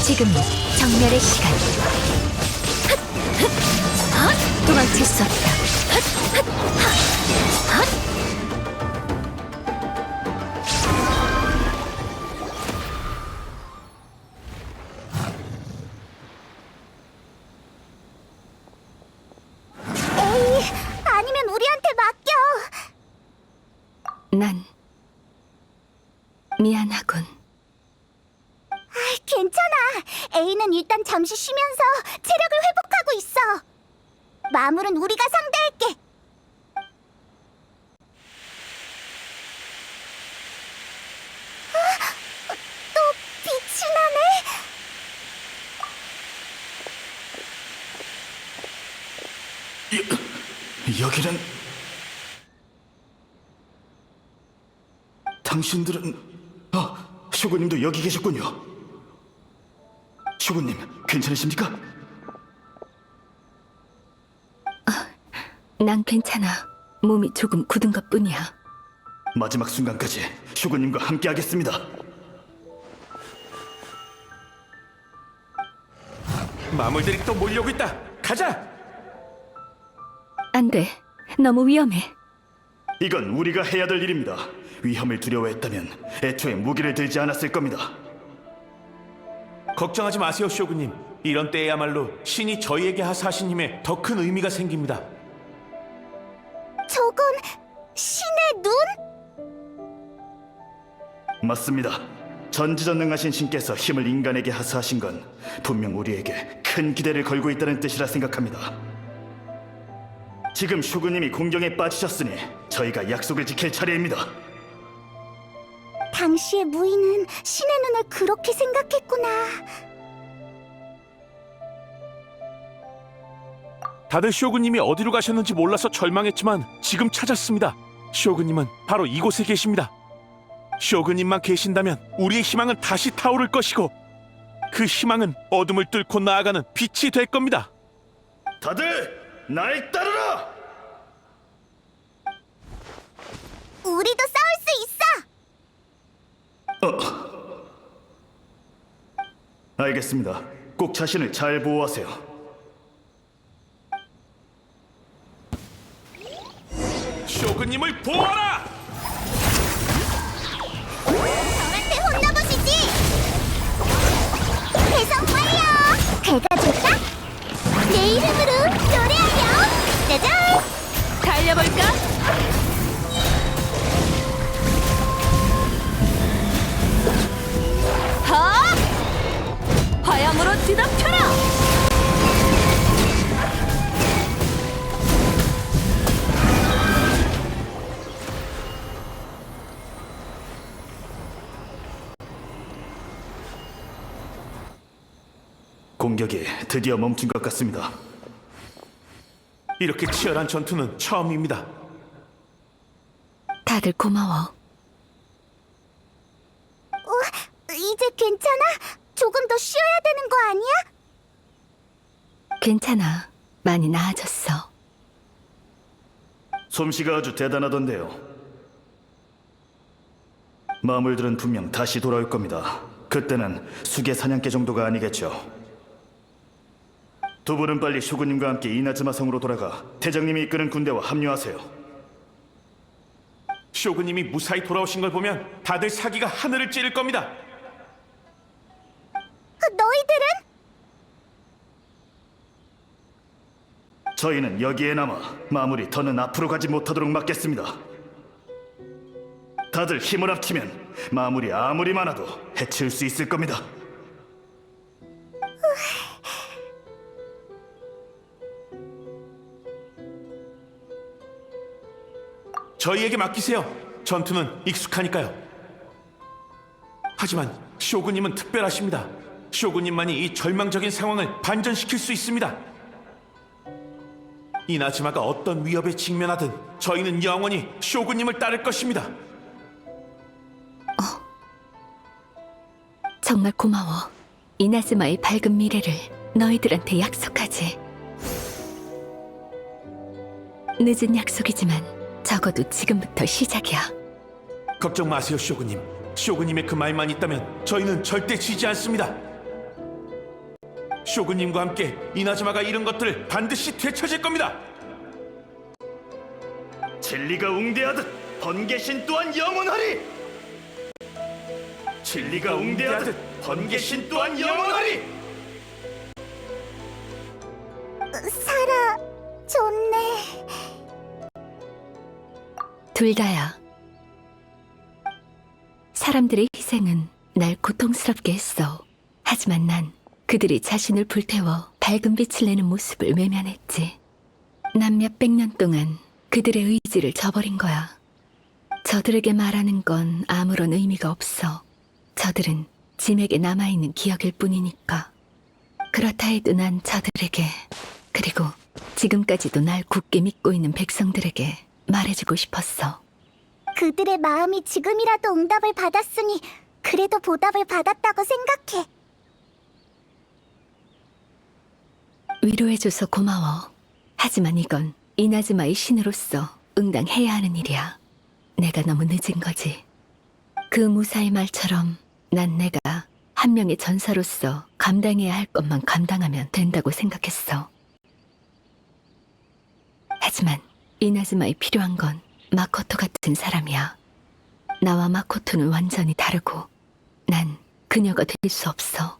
지금이 정멸의 시간. 도망칠 수 없다. 에이, 아니면 우리한테 맡겨. 난 미안하군. 괜찮아. A는 일단 잠시 쉬면서 체력을 회복하고 있어. 마물은 우리가 상대할게. 또 빛이 나네. 여기는... 당신들은... 슈구님도 여기 계셨군요. 슈구님, 괜찮으십니까? 난 괜찮아. 몸이 조금 굳은 것뿐이야. 마지막 순간까지 슈구님과 함께 하겠습니다. 마물들이 또 몰려오고 있다. 가자. 안 돼. 너무 위험해. 이건 우리가 해야 될 일입니다. 위험을 두려워했다면 애초에 무기를 들지 않았을 겁니다. 걱정하지 마세요, 쇼구님. 이런 때야말로 신이 저희에게 하사하신 힘에 더 큰 의미가 생깁니다. 저건 신의 눈? 맞습니다. 전지전능하신 신께서 힘을 인간에게 하사하신 건 분명 우리에게 큰 기대를 걸고 있다는 뜻이라 생각합니다. 지금 슈구님이 공경에 빠지셨으니 저희가 약속을 지킬 차례입니다. 당시의 무인은 신의 눈을 그렇게 생각했구나. 다들 쇼군님이 어디로 가셨는지 몰라서 절망했지만 지금 찾았습니다. 쇼군님은 바로 이곳에 계십니다. 쇼군님만 계신다면 우리의 희망은 다시 타오를 것이고 그 희망은 어둠을 뚫고 나아가는 빛이 될 겁니다. 다들 날 따르라! 우리도 싸울 수 있어! 알겠습니다. 꼭 자신을 잘 보호하세요. 쇼군님을 보호하라! 저한테 혼나보시지! 해성 완료! 배가 좋다? 내 이름으로 노래하렴! 짜잔! 달려볼까? 하! 화염으로 뒤덮여라! 공격이 드디어 멈춘 것 같습니다. 이렇게 치열한 전투는 처음입니다. 다들 고마워. 이제 괜찮아? 조금 더 쉬어야 되는 거 아니야? 괜찮아. 많이 나아졌어. 솜씨가 아주 대단하던데요. 마물들은 분명 다시 돌아올 겁니다. 그때는 수계 사냥개 정도가 아니겠죠. 두 분은 빨리 쇼군님과 함께 이나즈마 성으로 돌아가 대장님이 이끄는 군대와 합류하세요. 쇼군님이 무사히 돌아오신 걸 보면 다들 사기가 하늘을 찌를 겁니다. 너희들은? 저희는 여기에 남아 마물이 더는 앞으로 가지 못하도록 막겠습니다. 다들 힘을 합치면 마물이 아무리 많아도 해칠 수 있을 겁니다. 저희에게 맡기세요. 전투는 익숙하니까요. 하지만 쇼군님은 특별하십니다. 쇼군님만이 이 절망적인 상황을 반전시킬 수 있습니다. 이나즈마가 어떤 위협에 직면하든 저희는 영원히 쇼군님을 따를 것입니다. 정말 고마워. 이나즈마의 밝은 미래를 너희들한테 약속하지. 늦은 약속이지만 적어도 지금부터 시작이야. 걱정 마세요, 쇼군님. 쇼군님의 그 말만 있다면 저희는 절대 지지 않습니다. 쇼군님과 함께 이나즈마가 잃은 것들을 반드시 되찾을 겁니다. 진리가 웅대하듯 번개신 또한 영원하리! 진리가 웅대하듯 번개신 또한 영원하리! 살아 좋네. 둘 다야. 사람들의 희생은 날 고통스럽게 했어. 하지만 난 그들이 자신을 불태워 밝은 빛을 내는 모습을 외면했지. 난 몇백 년 동안 그들의 의지를 저버린 거야. 저들에게 말하는 건 아무런 의미가 없어. 저들은 짐에게 남아있는 기억일 뿐이니까. 그렇다 해도 난 저들에게, 그리고 지금까지도 날 굳게 믿고 있는 백성들에게 말해주고 싶었어. 그들의 마음이 지금이라도 응답을 받았으니 그래도 보답을 받았다고 생각해. 위로해줘서 고마워. 하지만 이건 이나즈마의 신으로서 응당해야 하는 일이야. 내가 너무 늦은 거지. 그 무사의 말처럼 난 내가 한 명의 전사로서 감당해야 할 것만 감당하면 된다고 생각했어. 하지만 이나즈마에 필요한 건 마코토 같은 사람이야. 나와 마코토는 완전히 다르고 난 그녀가 될 수 없어.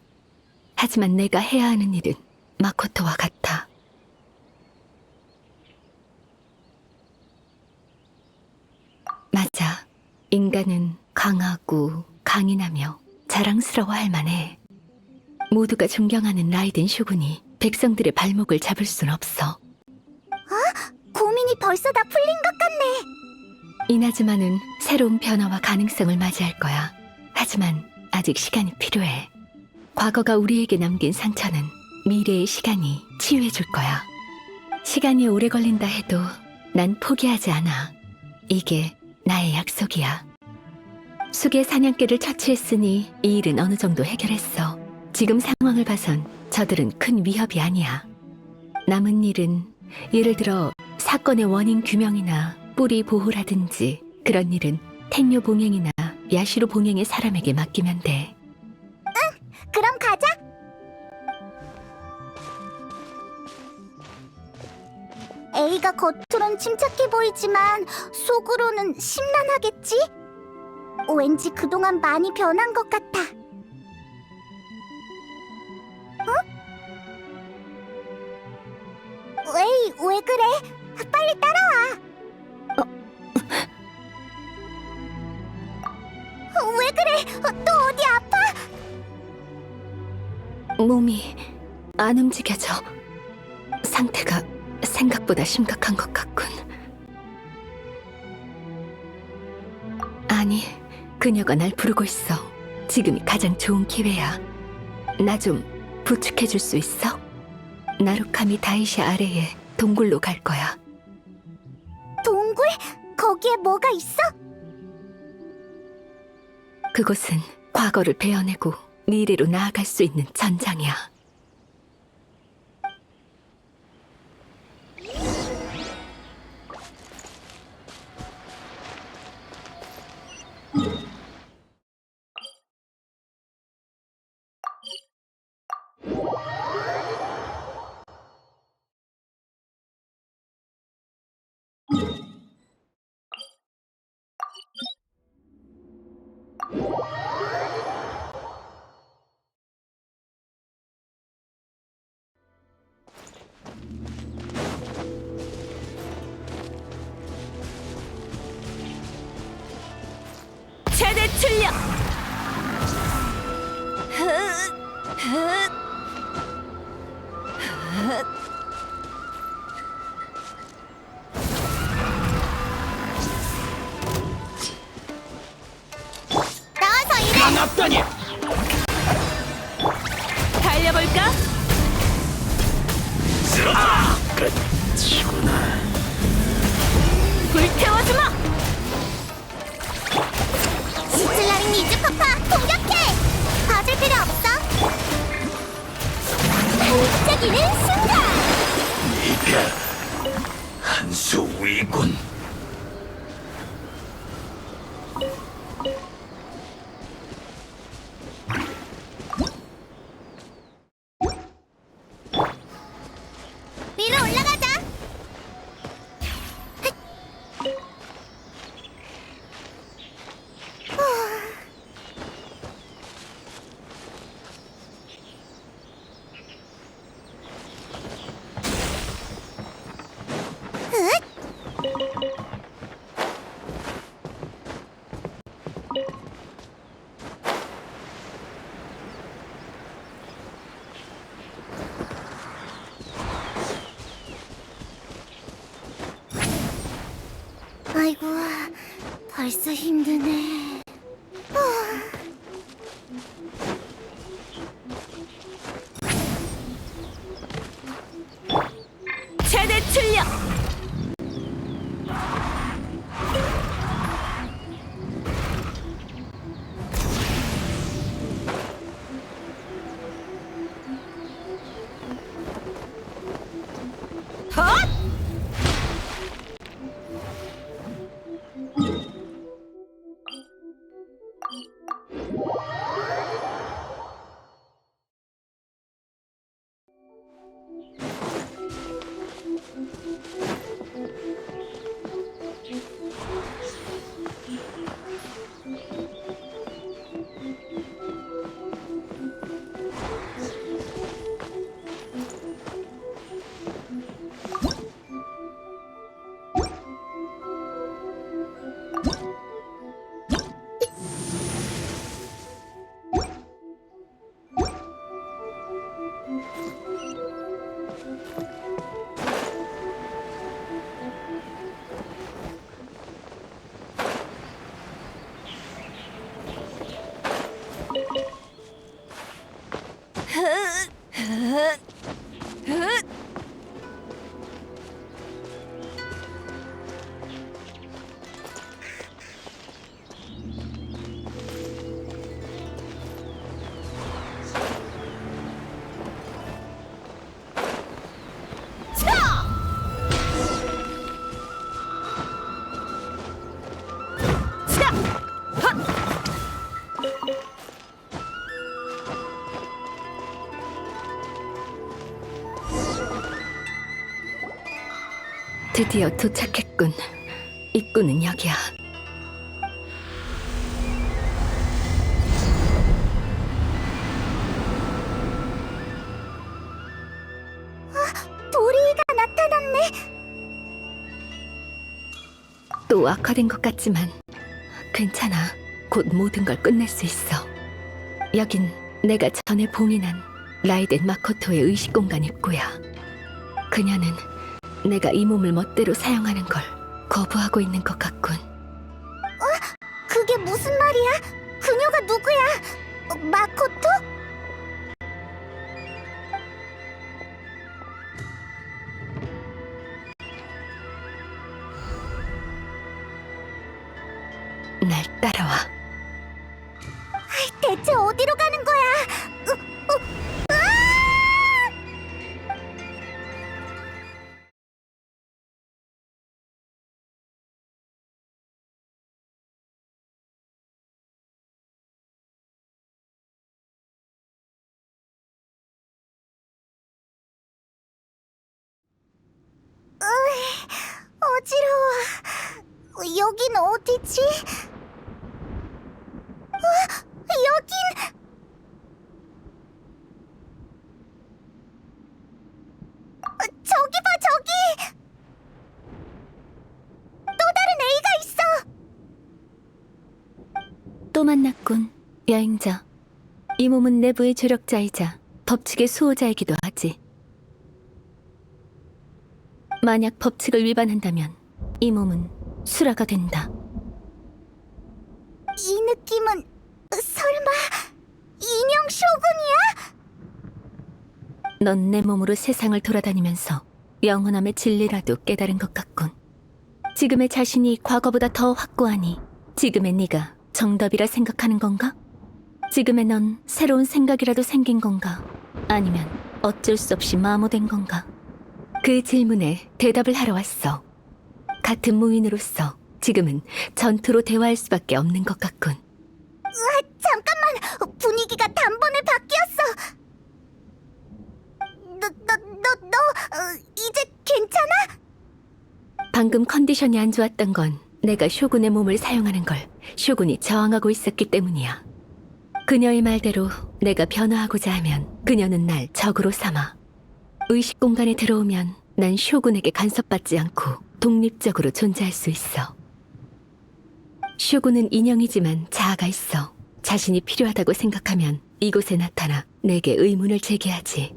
하지만 내가 해야 하는 일은 마코토와 같아. 맞아. 인간은 강하고 강인하며 자랑스러워할 만해. 모두가 존경하는 라이덴 쇼군이 백성들의 발목을 잡을 순 없어. 고민이 벌써 다 풀린 것 같네. 이나즈마는 새로운 변화와 가능성을 맞이할 거야. 하지만 아직 시간이 필요해. 과거가 우리에게 남긴 상처는 미래의 시간이 치유해 줄 거야. 시간이 오래 걸린다 해도 난 포기하지 않아. 이게 나의 약속이야. 숲의 사냥개를 처치했으니 이 일은 어느 정도 해결했어. 지금 상황을 봐선 저들은 큰 위협이 아니야. 남은 일은 예를 들어 사건의 원인 규명이나 뿌리 보호라든지 그런 일은 텐뇨 봉행이나 야시로 봉행의 사람에게 맡기면 돼. 그럼 가자. A가 겉으론 침착해 보이지만 속으로는 심란하겠지? 왠지 그동안 많이 변한 것 같아. 에이, 왜 그래? 빨리 따라와. 왜 그래? 또 어디 아파? 몸이 안 움직여져. 상태가 생각보다 심각한 것 같군. 아니, 그녀가 날 부르고 있어. 지금이 가장 좋은 기회야. 나 좀 부축해줄 수 있어? 나루카미 다이시 아래에 동굴로 갈 거야. 동굴? 거기에 뭐가 있어? 그곳은 과거를 베어내고 미래로 나아갈 수 있는 전장이야. 최대 출력! 나와서 일해! 없다니. 달려볼까? 쓰러져. 끝이구나. 불태워주마! 시틀라린 이즈파파 공격해! 봐줄 필요 없어! 반짝이는 순간! 이별 한수 위군. 위로 올라가자! 아이고, 벌써 힘드네. 최대 출력! 헛! 드디어 도착했군. 입구는 여기야. 도리가 나타났네. 또 악화된 것 같지만 괜찮아. 곧 모든 걸 끝낼 수 있어. 여긴 내가 전에 봉인한 라이덴 마코토의 의식 공간 입구야. 그녀는 내가 이 몸을 멋대로 사용하는 걸 거부하고 있는 것 같군. 그게 무슨 말이야? 그녀가 누구야? 마코토? 날 따라와. 대체 어디로 가는 거야? 어지러워. 여긴 어디지? 여긴 저기 봐, 저기! 또 다른 A가 있어! 또 만났군, 여행자. 이 몸은 내부의 조력자이자 법칙의 수호자이기도 하지. 만약 법칙을 위반한다면 이 몸은 수라가 된다. 이 느낌은 설마 인형 쇼군이야? 넌 내 몸으로 세상을 돌아다니면서 영원함의 진리라도 깨달은 것 같군. 지금의 자신이 과거보다 더 확고하니 지금의 네가 정답이라 생각하는 건가? 지금의 넌 새로운 생각이라도 생긴 건가? 아니면 어쩔 수 없이 마모된 건가? 그 질문에 대답을 하러 왔어. 같은 무인으로서 지금은 전투로 대화할 수밖에 없는 것 같군. 잠깐만! 분위기가 단번에 바뀌었어! 이제 괜찮아? 방금 컨디션이 안 좋았던 건 내가 쇼군의 몸을 사용하는 걸 쇼군이 저항하고 있었기 때문이야. 그녀의 말대로 내가 변화하고자 하면 그녀는 날 적으로 삼아. 의식 공간에 들어오면 난 쇼군에게 간섭받지 않고 독립적으로 존재할 수 있어. 쇼군은 인형이지만 자아가 있어. 자신이 필요하다고 생각하면 이곳에 나타나 내게 의문을 제기하지.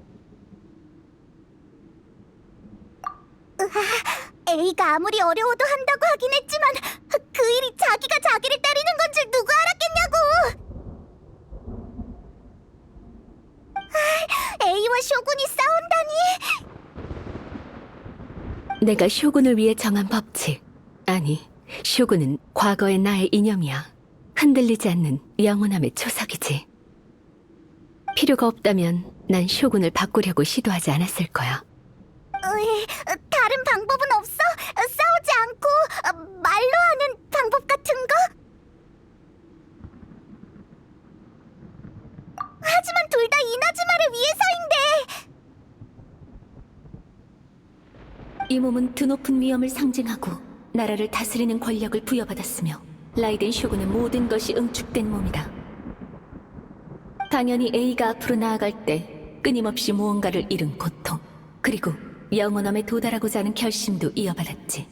A가 아무리 어려워도 한다고 하긴 했지만 그 일이 자기가 자기를 때리는 건 줄 누가 알았겠냐고! A와 쇼군이 싸운다니! 내가 쇼군을 위해 정한 법칙. 아니, 쇼군은 과거의 나의 이념이야. 흔들리지 않는 영원함의 초석이지. 필요가 없다면 난 쇼군을 바꾸려고 시도하지 않았을 거야. 다른 방법은 없어? 싸우지 않고 말로 하는 방법 같은 거? 하지만 둘 다 이나즈마를 위해서인데! 이 몸은 드높은 위엄을 상징하고 나라를 다스리는 권력을 부여받았으며 라이덴 쇼군의 모든 것이 응축된 몸이다. 당연히 A가 앞으로 나아갈 때 끊임없이 무언가를 잃은 고통, 그리고 영원함에 도달하고자 하는 결심도 이어받았지.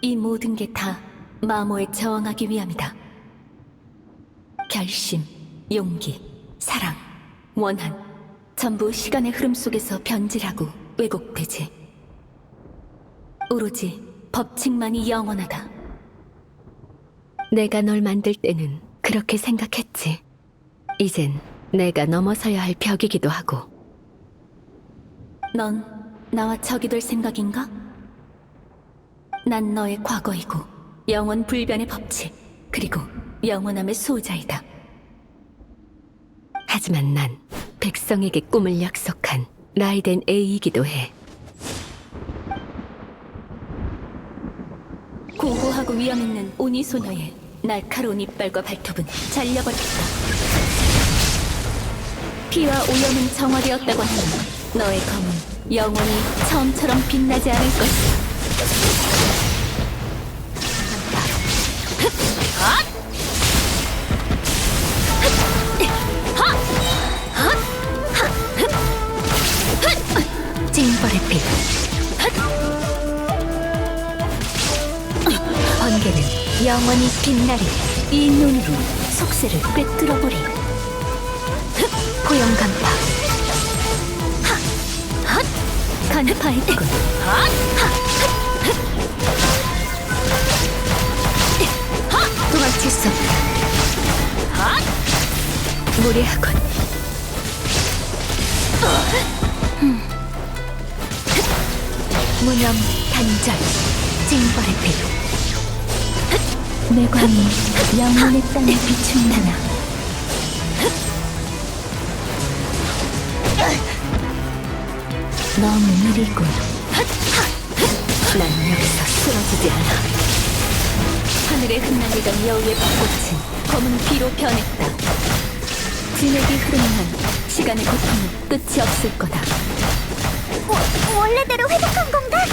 이 모든 게 다 마모에 저항하기 위함이다. 결심, 용기, 사랑, 원한, 전부 시간의 흐름 속에서 변질하고 왜곡되지. 오로지 법칙만이 영원하다. 내가 널 만들 때는 그렇게 생각했지. 이젠 내가 넘어서야 할 벽이기도 하고. 넌 나와 적이 될 생각인가? 난 너의 과거이고 영원 불변의 법칙, 그리고 영원함의 수호자이다. 하지만 난 백성에게 꿈을 약속한 라이덴 A이기도 해. 고고하고 위험있는 오니 소녀의 날카로운 이빨과 발톱은 잘려버렸다. 피와 오염은 정화되었다고 하는 너의 검은 영원히 처음처럼 빛나지 않을 것이다. 징벌의 빛. 번개는 영원히 빛나리. 이 눈으로 속세를 꿰뚫어보리. 고용간파. 간파했군. 도망칠 수 없다. 무례하군. 무념 단절. 징벌의 빛. 내 광이 영혼의 땅에 비춘다나. 너무 느리군. 난 여기서 쓰러지지 않아. 하늘에 흩날리던 여우의 벚꽃은 검은 비로 변했다. 진액이 흐르는 한 시간의 고통은 끝이 없을 거다. 원래대로 회복한 건가?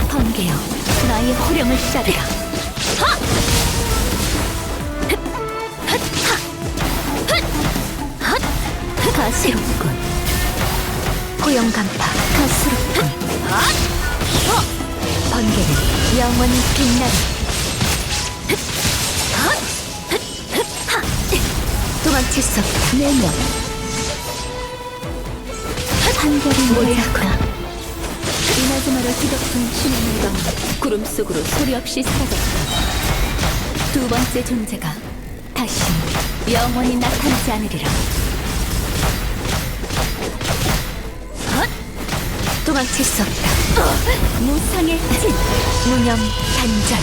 번개여, 나의 호령을 따르라. 가시롭군. 호영간파 가시롭군. 번개는 영원히 빛나리. 도망칠 수 없다. 내명 한결이 모래하구나. 이나즈마를 뒤덮은 신의 물광은 구름 속으로 소리 없이 사라졌다. 두 번째 존재가 다시 영원히 나타나지 않으리라. 도망칠 수 없다. 무상의 진. 무념 단절.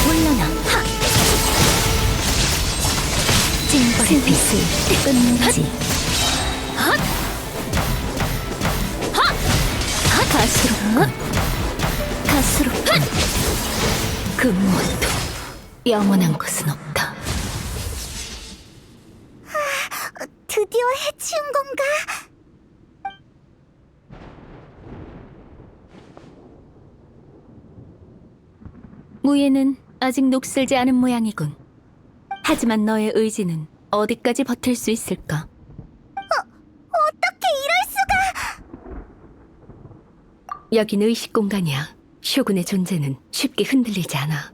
물러나. 징벌의 빛을 끝내지. 가시롭군. 가시롭군. 그 무엇도 영원한 것은 없다. 드디어 해치운 건가? 무예는 아직 녹슬지 않은 모양이군. 하지만 너의 의지는 어디까지 버틸 수 있을까? 어떻게 이럴 수가! 여긴 의식 공간이야. 쇼군의 존재는 쉽게 흔들리지 않아.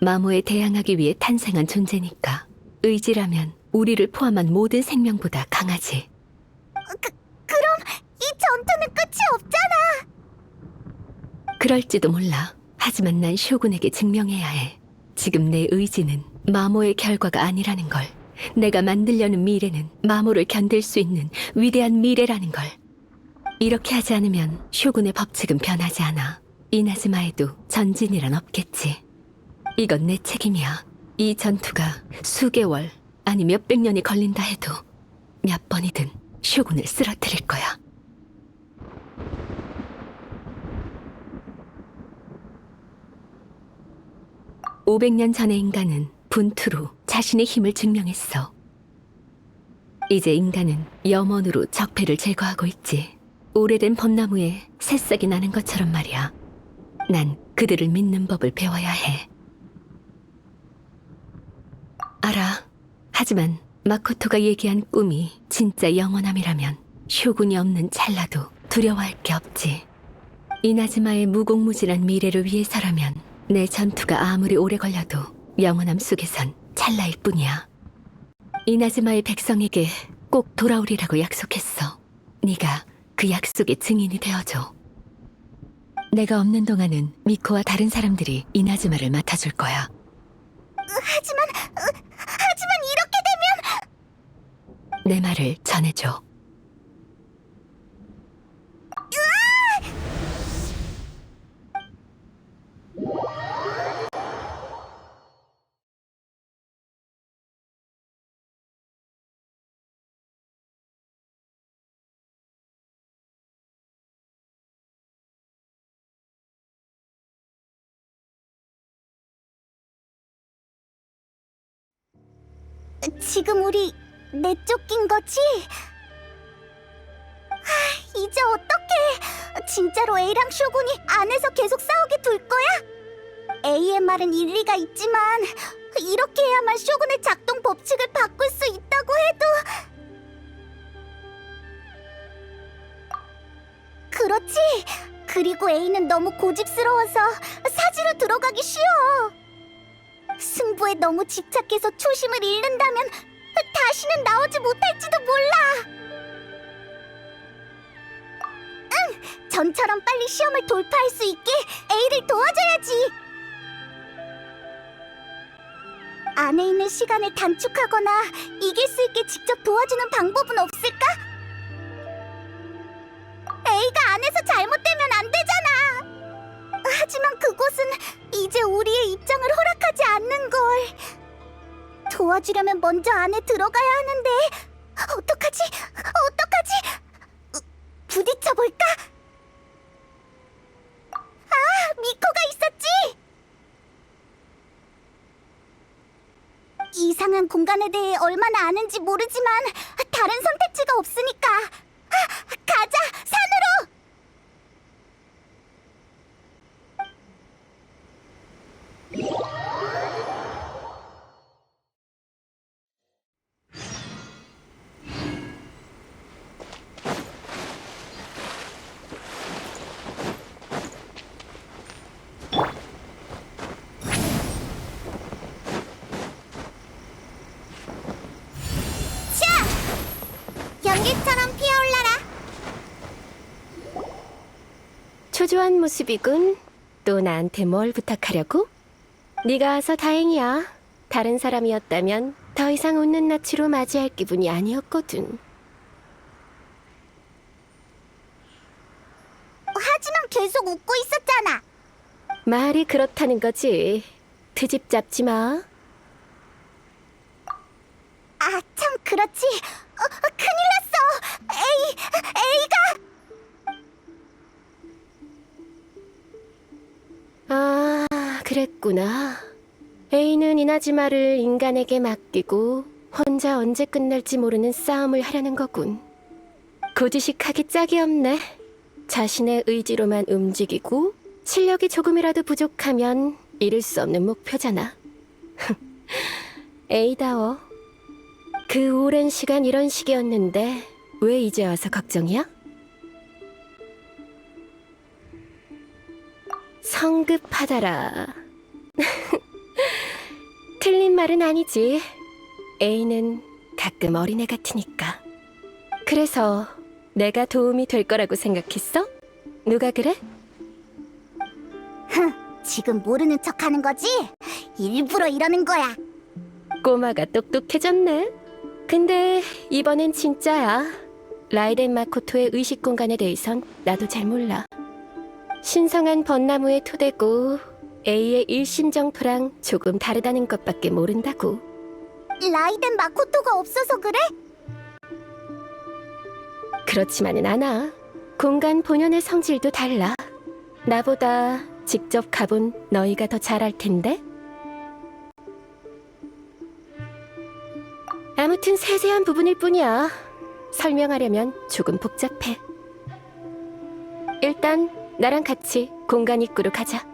마모에 대항하기 위해 탄생한 존재니까 의지라면 우리를 포함한 모든 생명보다 강하지. 그럼 이 전투는 끝이 없잖아! 그럴지도 몰라. 하지만 난 쇼군에게 증명해야 해. 지금 내 의지는 마모의 결과가 아니라는 걸. 내가 만들려는 미래는 마모를 견딜 수 있는 위대한 미래라는 걸. 이렇게 하지 않으면 쇼군의 법칙은 변하지 않아. 이나즈마에도 전진이란 없겠지. 이건 내 책임이야. 이 전투가 수개월 아니 몇백 년이 걸린다 해도 몇 번이든 쇼군을 쓰러뜨릴 거야. (500년) 전의 인간은 분투로 자신의 힘을 증명했어. 이제 인간은 염원으로 적폐를 제거하고 있지. 오래된 벚나무에 새싹이 나는 것처럼 말이야. 난 그들을 믿는 법을 배워야 해. 알아. 하지만 마코토가 얘기한 꿈이 진짜 영원함이라면 쇼군이 없는 찰나도 두려워할 게 없지. 이나즈마의 무궁무진한 미래를 위해서라면 내 전투가 아무리 오래 걸려도 영원함 속에선 찰나일 뿐이야. 이나즈마의 백성에게 꼭 돌아오리라고 약속했어. 네가 그 약속의 증인이 되어줘. 내가 없는 동안은 미코와 다른 사람들이 이나즈마를 맡아줄 거야. 하지만 이렇게 되면 내 말을 전해줘. 지금 우리 내쫓긴 거지? 이제 어떡해? 진짜로 A랑 쇼군이 안에서 계속 싸우게 둘 거야? A의 말은 일리가 있지만 이렇게 해야만 쇼군의 작동 법칙을 바꿀 수 있다고 해도 그렇지. 그리고 A는 너무 고집스러워서 사지로 들어가기 쉬워. 승부에 너무 집착해서 초심을 잃는다면 다시는 나오지 못할지도 몰라. 전처럼 빨리 시험을 돌파할 수 있게 A를 도와줘야지. 안에 있는 시간을 단축하거나 이길 수 있게 직접 도와주는 방법은 없을까? A가 안에서 잘못되면 안 되잖아. 하지만 그곳은 이제 우리의 입장을 허락하지 않는 걸. 도와주려면 먼저 안에 들어가야 하는데 어떡하지? 부딪혀볼까? 미코가 있었지! 이상한 공간에 대해 얼마나 아는지 모르지만 다른 선택지가 없으니까 가자! 산으로! 연기처럼 피어올라라. 초조한 모습이군. 또 나한테 뭘 부탁하려고? 네가 와서 다행이야. 다른 사람이었다면 더 이상 웃는 낯으로 맞이할 기분이 아니었거든. 하지만 계속 웃고 있었잖아. 말이 그렇다는 거지. 트집 잡지 마. 아, 참 그렇지. 큰일 났어. A가 아, 그랬구나. A는 이나즈마를 인간에게 맡기고 혼자 언제 끝날지 모르는 싸움을 하려는 거군. 고지식하기 짝이 없네. 자신의 의지로만 움직이고 실력이 조금이라도 부족하면 이룰 수 없는 목표잖아. A다워. 그 오랜 시간 이런 식이었는데 왜 이제 와서 걱정이야? 성급하다라. 틀린 말은 아니지. A는 가끔 어린애 같으니까. 그래서 내가 도움이 될 거라고 생각했어? 누가 그래? 지금 모르는 척하는 거지? 일부러 이러는 거야. 꼬마가 똑똑해졌네. 근데 이번엔 진짜야. 라이덴 마코토의 의식 공간에 대해선 나도 잘 몰라. 신성한 벚나무의 토대고 A의 일심정토랑 조금 다르다는 것밖에 모른다고. 라이덴 마코토가 없어서 그래? 그렇지만은 않아. 공간 본연의 성질도 달라. 나보다 직접 가본 너희가 더 잘할 텐데. 아무튼 세세한 부분일 뿐이야. 설명하려면 조금 복잡해. 일단 나랑 같이 공간 입구로 가자.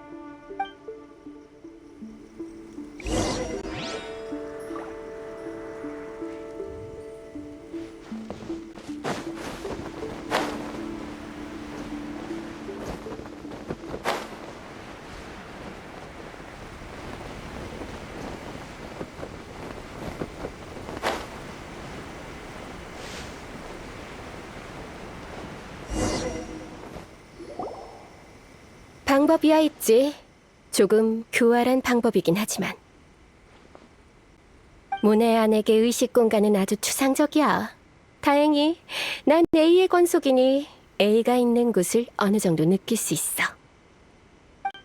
방법이야 있지. 조금 교활한 방법이긴 하지만. 모네안에게 의식 공간은 아주 추상적이야. 다행히 난 A의 권속이니 A가 있는 곳을 어느 정도 느낄 수 있어.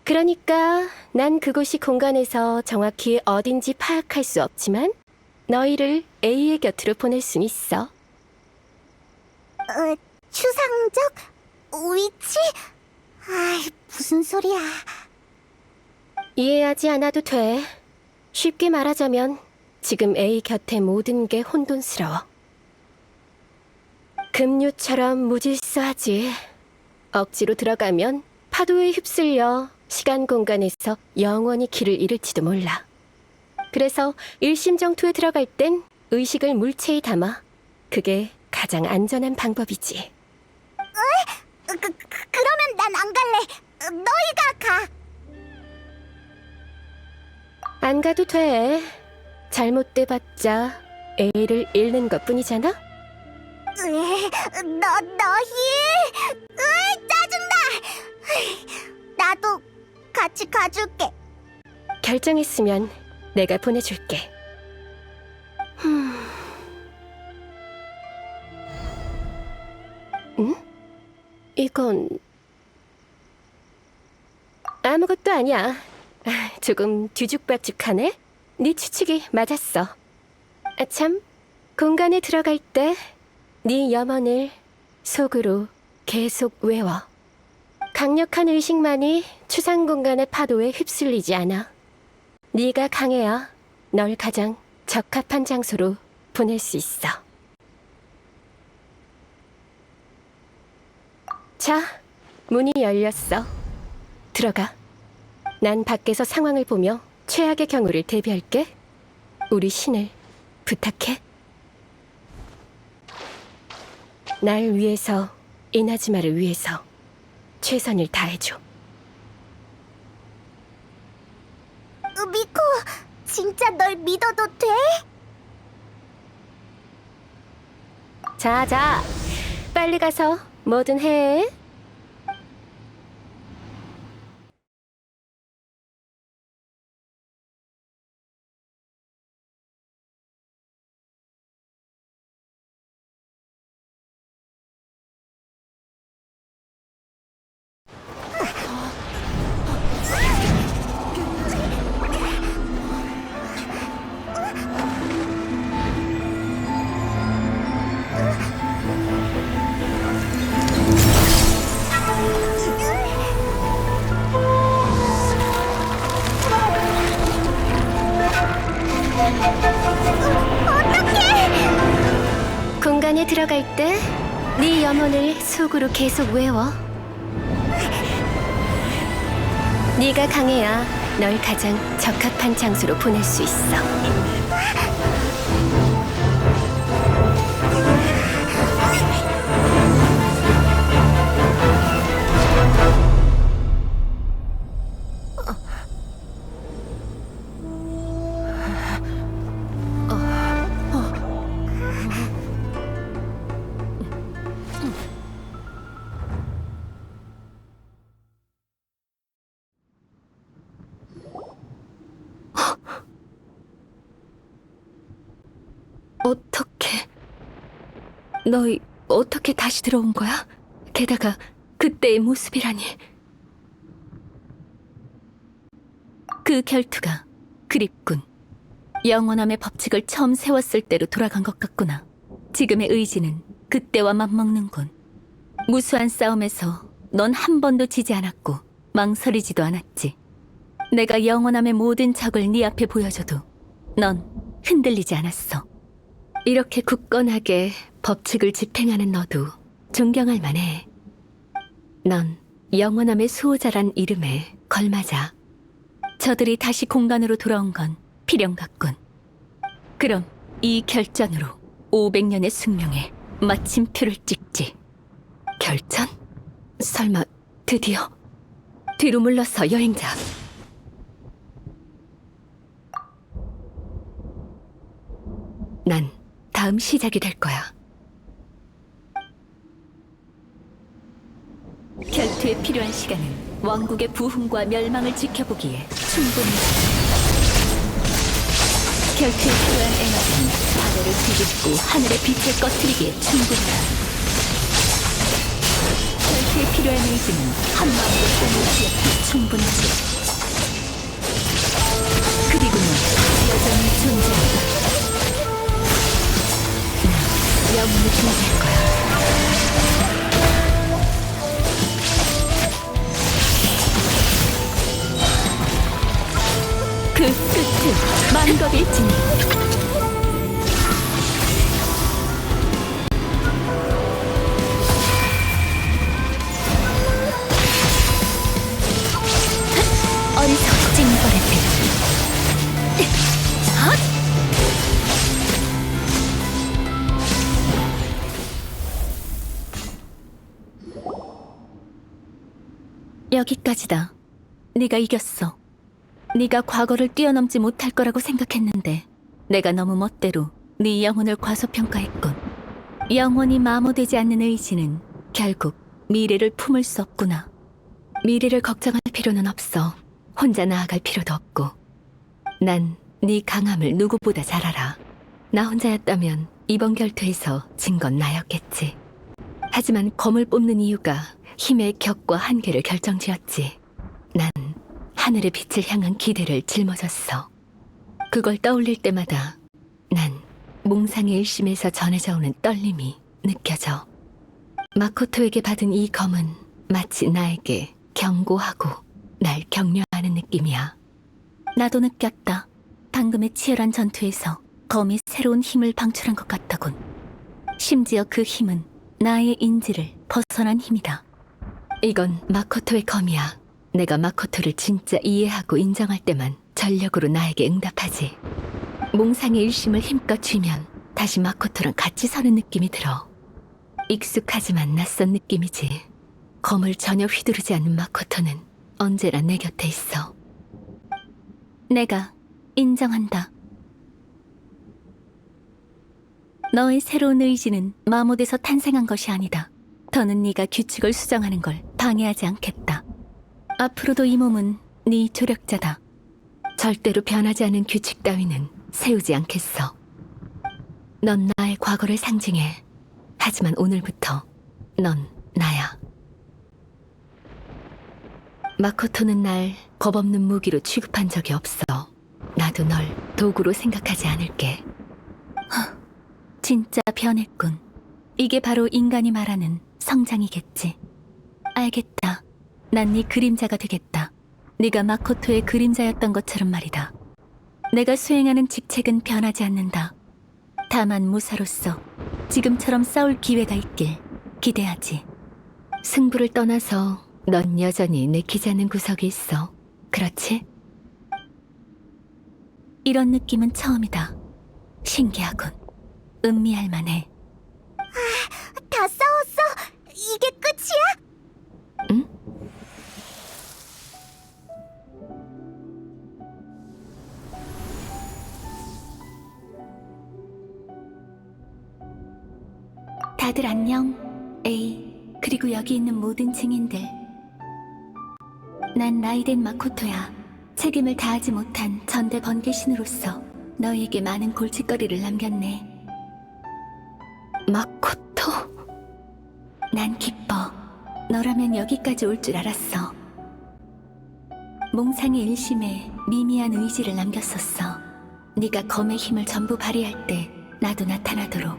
그러니까 난 그곳이 공간에서 정확히 어딘지 파악할 수 없지만 너희를 A의 곁으로 보낼 순 있어. 추상적? 위치? 아이, 무슨 소리야. 이해하지 않아도 돼. 쉽게 말하자면 지금 A 곁에 모든 게 혼돈스러워. 급류처럼 무질서하지. 억지로 들어가면 파도에 휩쓸려 시간 공간에서 영원히 길을 잃을지도 몰라. 그래서 일심정토에 들어갈 땐 의식을 물체에 담아. 그게 가장 안전한 방법이지. 그러면 난 안 갈래. 너희가 가. 안 가도 돼. 잘못돼봤자 A를 잃는 것뿐이잖아. 너희. 짜증나. 나도 같이 가줄게. 결정했으면 내가 보내줄게. 응? 이건 아무것도 아니야. 조금 뒤죽박죽하네. 네 추측이 맞았어. 참, 공간에 들어갈 때 네 염원을 속으로 계속 외워. 강력한 의식만이 추상 공간의 파도에 휩쓸리지 않아. 네가 강해야 널 가장 적합한 장소로 보낼 수 있어. 자, 문이 열렸어. 들어가. 난 밖에서 상황을 보며 최악의 경우를 대비할게. 우리 신을 부탁해. 날 위해서, 이나즈마를 위해서 최선을 다해줘. 미코, 진짜 널 믿어도 돼? 자, 빨리 가서 뭐든 해. 공간에 들어갈 때 네 염원을 속으로 계속 외워. 네가 강해야 널 가장 적합한 장소로 보낼 수 있어. 어떻게? 너희 어떻게 다시 들어온 거야? 게다가 그때의 모습이라니. 그 결투가 그립군. 영원함의 법칙을 처음 세웠을 때로 돌아간 것 같구나. 지금의 의지는 그때와 맞먹는군. 무수한 싸움에서 넌 한 번도 지지 않았고 망설이지도 않았지. 내가 영원함의 모든 적을 네 앞에 보여줘도 넌 흔들리지 않았어. 이렇게 굳건하게 법칙을 집행하는 너도 존경할 만해. 넌 영원함의 수호자란 이름에 걸맞아. 저들이 다시 공간으로 돌아온 건 필연 같군. 그럼 이 결전으로 500년의 숙명에 마침표를 찍지. 결전? 설마 드디어? 뒤로 물러서 여행자. 난 다음 시작이 될 거야. 결투에 필요한 시간은 왕국의 부흥과 멸망을 지켜보기에 충분히. 결투에 필요한 에너지는 바다를 뒤집고 하늘의 빛을 꺼뜨리기에 충분하다. 결투에 필요한 의지는 한마음으로 꿈을 기억해 충분하지. 그리고 넌 여전히 존재한다. 난 영원히 존재할 거야. 그 끝은 만겁일지니. 여기까지다. 네가 이겼어. 네가 과거를 뛰어넘지 못할 거라고 생각했는데 내가 너무 멋대로 네 영혼을 과소평가했군. 영원히 마모되지 않는 의지는 결국 미래를 품을 수 없구나. 미래를 걱정할 필요는 없어. 혼자 나아갈 필요도 없고. 난 네 강함을 누구보다 잘 알아. 나 혼자였다면 이번 결투에서 진 건 나였겠지. 하지만 검을 뽑는 이유가 힘의 격과 한계를 결정지었지. 난 하늘의 빛을 향한 기대를 짊어졌어. 그걸 떠올릴 때마다 난 몽상의 일심에서 전해져 오는 떨림이 느껴져. 마코토에게 받은 이 검은 마치 나에게 경고하고 날 격려하는 느낌이야. 나도 느꼈다. 방금의 치열한 전투에서 검이 새로운 힘을 방출한 것 같다군. 심지어 그 힘은 나의 인지를 벗어난 힘이다. 이건 마코토의 검이야. 내가 마코토를 진짜 이해하고 인정할 때만 전력으로 나에게 응답하지. 몽상의 일심을 힘껏 쥐면 다시 마코토랑 같이 서는 느낌이 들어. 익숙하지만 낯선 느낌이지. 검을 전혀 휘두르지 않는 마코토는 언제나 내 곁에 있어. 내가 인정한다. 너의 새로운 의지는 마모돼서 탄생한 것이 아니다. 더는 네가 규칙을 수정하는 걸 방해하지 않겠다. 앞으로도 이 몸은 네 조력자다. 절대로 변하지 않은 규칙 따위는 세우지 않겠어. 넌 나의 과거를 상징해. 하지만 오늘부터 넌 나야. 마코토는 날 겁없는 무기로 취급한 적이 없어. 나도 널 도구로 생각하지 않을게. 진짜 변했군. 이게 바로 인간이 말하는 성장이겠지. 알겠다. 난 네 그림자가 되겠다. 네가 마코토의 그림자였던 것처럼 말이다. 내가 수행하는 직책은 변하지 않는다. 다만 무사로서 지금처럼 싸울 기회가 있길 기대하지. 승부를 떠나서 넌 여전히 내키지 않는 구석이 있어. 그렇지? 이런 느낌은 처음이다. 신기하군. 음미할 만해. 다 싸웠어? 이게 끝이야? 응? 다들 안녕. 에이, 그리고 여기 있는 모든 증인들. 난 나이덴 마코토야. 책임을 다하지 못한 전대 번개신으로서 너희에게 많은 골칫거리를 남겼네. 마코토? 난 기뻐. 너라면 여기까지 올 줄 알았어. 몽상의 일심에 미미한 의지를 남겼었어. 네가 검의 힘을 전부 발휘할 때 나도 나타나도록.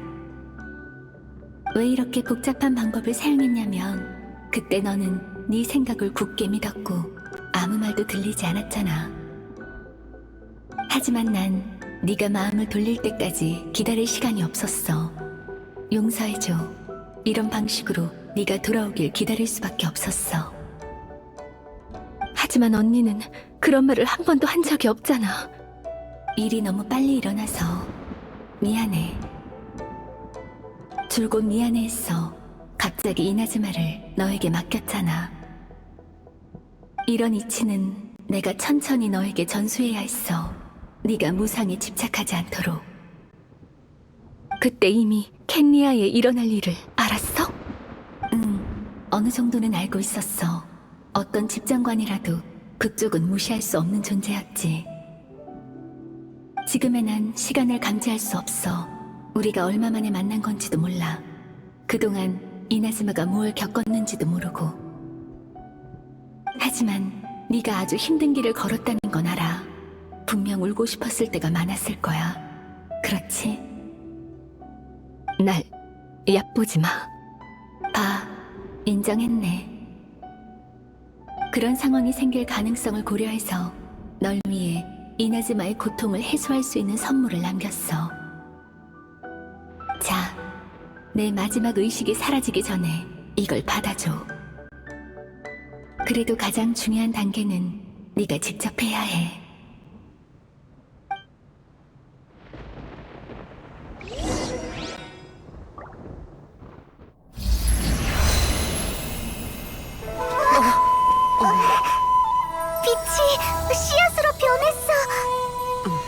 왜 이렇게 복잡한 방법을 사용했냐면 그때 너는 네 생각을 굳게 믿었고 아무 말도 들리지 않았잖아. 하지만 난 네가 마음을 돌릴 때까지 기다릴 시간이 없었어. 용서해줘. 이런 방식으로 네가 돌아오길 기다릴 수밖에 없었어. 하지만 언니는 그런 말을 한 번도 한 적이 없잖아. 일이 너무 빨리 일어나서 미안해. 줄곧 미안해했어. 갑자기 이나즈마를 너에게 맡겼잖아. 이런 이치는 내가 천천히 너에게 전수해야 했어. 네가 무상에 집착하지 않도록. 그때 이미 켄리아에 일어날 일을 알았어? 응, 어느 정도는 알고 있었어. 어떤 집정관이라도 그쪽은 무시할 수 없는 존재였지. 지금의 난 시간을 감지할 수 없어. 우리가 얼마 만에 만난 건지도 몰라. 그동안 이나즈마가 뭘 겪었는지도 모르고. 하지만 네가 아주 힘든 길을 걸었다는 건 알아. 분명 울고 싶었을 때가 많았을 거야. 그렇지? 날 얕보지 마. 봐, 인정했네. 그런 상황이 생길 가능성을 고려해서 널 위해 이나즈마의 고통을 해소할 수 있는 선물을 남겼어. 자, 내 마지막 의식이 사라지기 전에 이걸 받아줘. 그래도 가장 중요한 단계는 네가 직접 해야 해.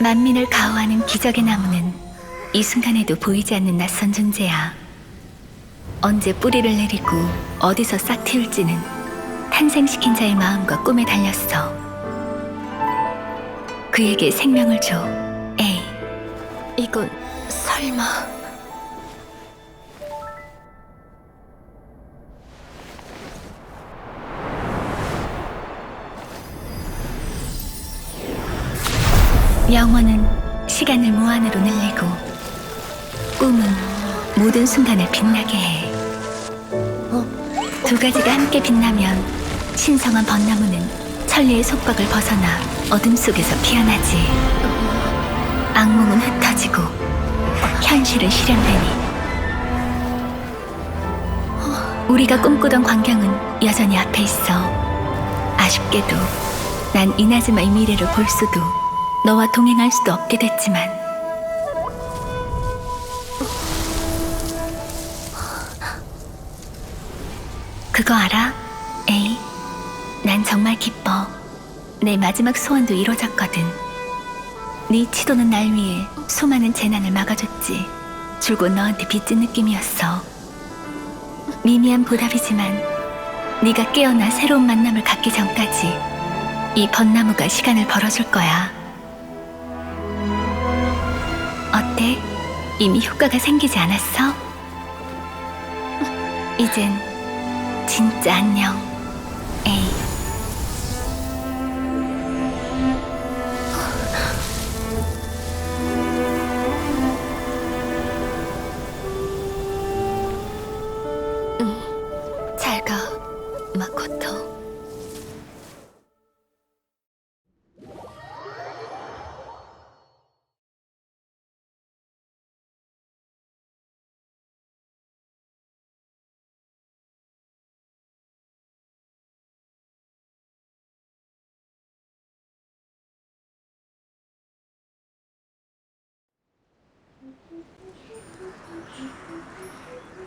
만민을 가호하는 기적의 나무는 이 순간에도 보이지 않는 낯선 존재야. 언제 뿌리를 내리고 어디서 싹 틔울지는 탄생시킨 자의 마음과 꿈에 달렸어. 그에게 생명을 줘, 에이. 이건 설마... 영원은 시간을 무한으로 늘리고 꿈은 모든 순간을 빛나게 해. 두 가지가 함께 빛나면 신성한 벚나무는 천리의 속박을 벗어나 어둠 속에서 피어나지. 악몽은 흩어지고 현실은 실현되니 우리가 꿈꾸던 광경은 여전히 앞에 있어. 아쉽게도 난 이나즈마의 미래를 볼 수도 너와 동행할 수도 없게 됐지만 그거 알아? 에이, 난 정말 기뻐. 내 마지막 소원도 이루어졌거든. 네 치도는 날 위해 수많은 재난을 막아줬지. 줄곧 너한테 빚진 느낌이었어. 미미한 보답이지만 네가 깨어나 새로운 만남을 갖기 전까지 이 벚나무가 시간을 벌어줄 거야. 어때? 이미 효과가 생기지 않았어? 이젠 진짜 안녕, 에이. 잘 가, 마코토.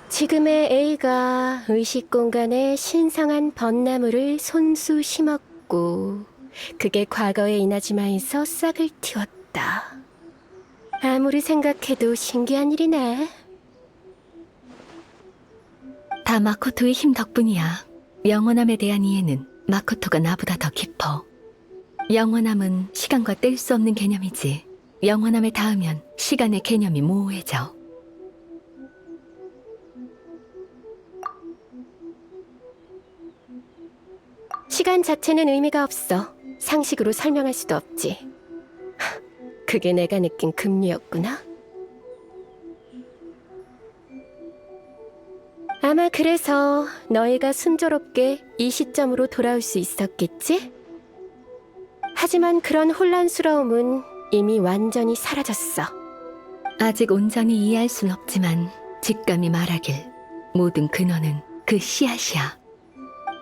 지금의 A가 의식 공간에 신성한 벚나무를 손수 심었고 그게 과거의 이나즈마에서 싹을 틔웠다. 아무리 생각해도 신기한 일이네. 다 마코토의 힘 덕분이야. 영원함에 대한 이해는 마코토가 나보다 더 깊어. 영원함은 시간과 뗄 수 없는 개념이지. 영원함에 닿으면 시간의 개념이 모호해져. 시간 자체는 의미가 없어. 상식으로 설명할 수도 없지. 그게 내가 느낀 금리였구나. 아마 그래서 너희가 순조롭게 이 시점으로 돌아올 수 있었겠지? 하지만 그런 혼란스러움은 이미 완전히 사라졌어. 아직 온전히 이해할 순 없지만 직감이 말하길 모든 근원은 그 씨앗이야.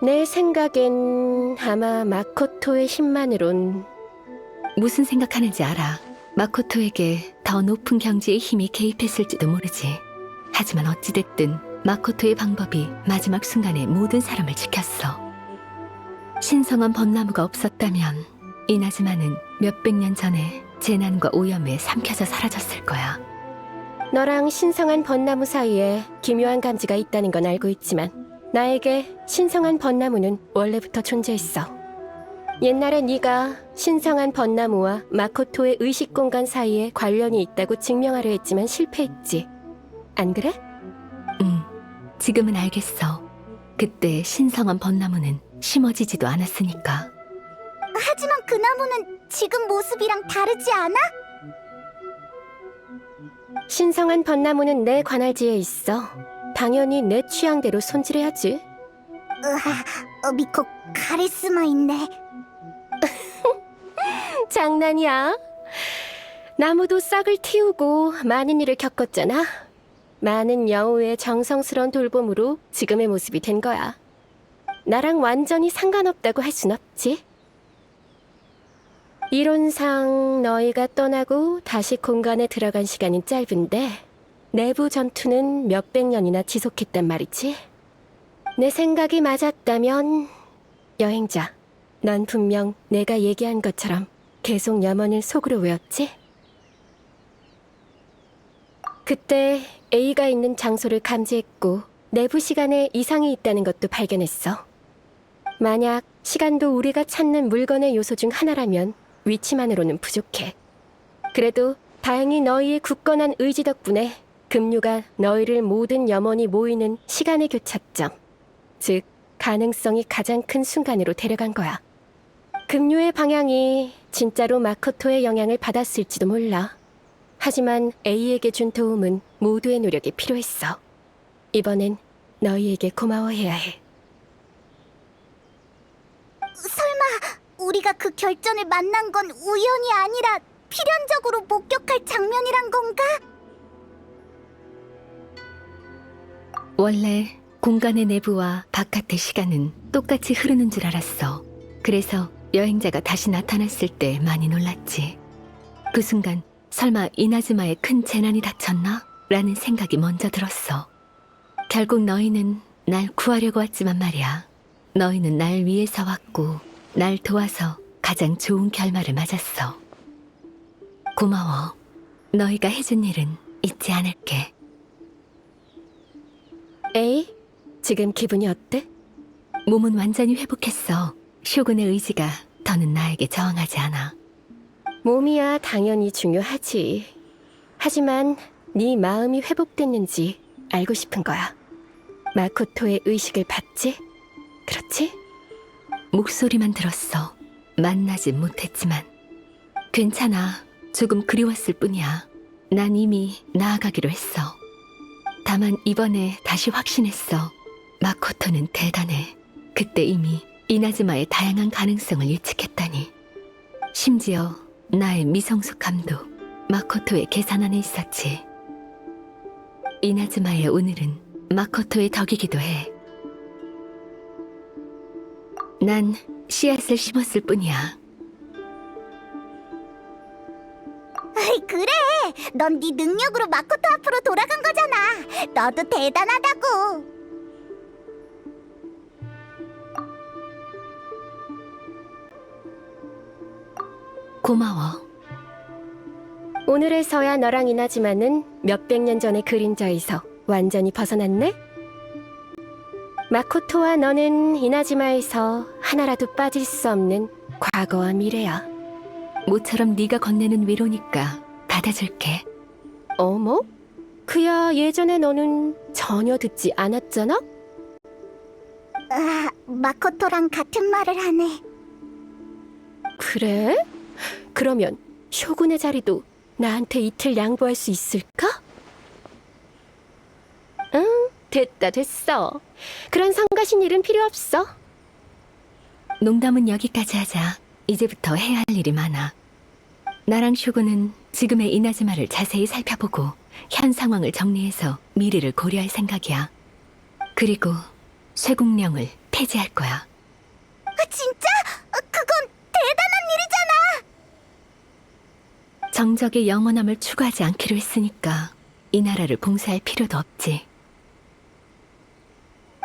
내 생각엔 아마 마코토의 힘만으론 무슨 생각하는지 알아. 마코토에게 더 높은 경지의 힘이 개입했을지도 모르지. 하지만 어찌됐든 마코토의 방법이 마지막 순간에 모든 사람을 지켰어. 신성한 벚나무가 없었다면 이나즈마는 몇백 년 전에 재난과 오염에 삼켜져 사라졌을 거야. 너랑 신성한 벚나무 사이에 기묘한 감지가 있다는 건 알고 있지만 나에게 신성한 벚나무는 원래부터 존재했어. 옛날에 네가 신성한 벚나무와 마코토의 의식 공간 사이에 관련이 있다고 증명하려 했지만 실패했지. 안 그래? 지금은 알겠어. 그때 신성한 벚나무는 심어지지도 않았으니까. 하지만 그 나무는 지금 모습이랑 다르지 않아? 신성한 벚나무는 내 관할지에 있어. 당연히 내 취향대로 손질해야지. 미코 카리스마 있네. 장난이야. 나무도 싹을 틔우고 많은 일을 겪었잖아. 많은 여우의 정성스러운 돌봄으로 지금의 모습이 된 거야. 나랑 완전히 상관없다고 할 순 없지. 이론상 너희가 떠나고 다시 공간에 들어간 시간은 짧은데 내부 전투는 몇백 년이나 지속했단 말이지. 내 생각이 맞았다면 여행자, 넌 분명 내가 얘기한 것처럼 계속 염원을 속으로 외웠지? 그때 A가 있는 장소를 감지했고 내부 시간에 이상이 있다는 것도 발견했어. 만약 시간도 우리가 찾는 물건의 요소 중 하나라면 위치만으로는 부족해. 그래도 다행히 너희의 굳건한 의지 덕분에 급류가 너희를 모든 염원이 모이는 시간의 교차점, 즉 가능성이 가장 큰 순간으로 데려간 거야. 급류의 방향이 진짜로 마코토의 영향을 받았을지도 몰라. 하지만 A에게 준 도움은 모두의 노력이 필요했어. 이번엔 너희에게 고마워해야 해. 설마 우리가 그 결전을 만난 건 우연이 아니라 필연적으로 목격할 장면이란 건가? 원래 공간의 내부와 바깥의 시간은 똑같이 흐르는 줄 알았어. 그래서 여행자가 다시 나타났을 때 많이 놀랐지. 그 순간 설마 이나즈마에 큰 재난이 닥쳤나? 라는 생각이 먼저 들었어. 결국 너희는 날 구하려고 왔지만 말이야. 너희는 날 위해서 왔고 날 도와서 가장 좋은 결말을 맞았어. 고마워. 너희가 해준 일은 잊지 않을게. A, 지금 기분이 어때? 몸은 완전히 회복했어. 쇼군의 의지가 더는 나에게 저항하지 않아. 몸이야 당연히 중요하지. 하지만 네 마음이 회복됐는지 알고 싶은 거야. 마코토의 의식을 받지? 그렇지? 목소리만 들었어. 만나진 못했지만. 괜찮아. 조금 그리웠을 뿐이야. 난 이미 나아가기로 했어. 다만 이번에 다시 확신했어. 마코토는 대단해. 그때 이미 이나즈마의 다양한 가능성을 예측했다니. 심지어 나의 미성숙함도 마코토의 계산 안에 있었지. 이나즈마의 오늘은 마코토의 덕이기도 해. 난 씨앗을 심었을 뿐이야. 아이, 그래. 넌 네 능력으로 마코토 앞으로 돌아간 거잖아. 너도 대단하다고. 고마워. 오늘에서야 너랑 이나지마는 몇백 년 전의 그림자에서 완전히 벗어났네? 마코토와 너는 이나지마에서 하나라도 빠질 수 없는 과거와 미래야. 모처럼 네가 건네는 위로니까 받아줄게. 어머? 그야 예전에 너는 전혀 듣지 않았잖아? 아, 마코토랑 같은 말을 하네. 그래? 그러면 쇼군의 자리도 나한테 이틀 양보할 수 있을까? 응, 됐어. 그런 성가신 일은 필요 없어. 농담은 여기까지 하자. 이제부터 해야 할 일이 많아. 나랑 쇼군은 지금의 이나즈마를 자세히 살펴보고 현 상황을 정리해서 미래를 고려할 생각이야. 그리고 쇠국령을 폐지할 거야. 아, 진짜? 그건 대단한 일이잖아. 정적의 영원함을 추구하지 않기로 했으니까 이 나라를 봉쇄할 필요도 없지.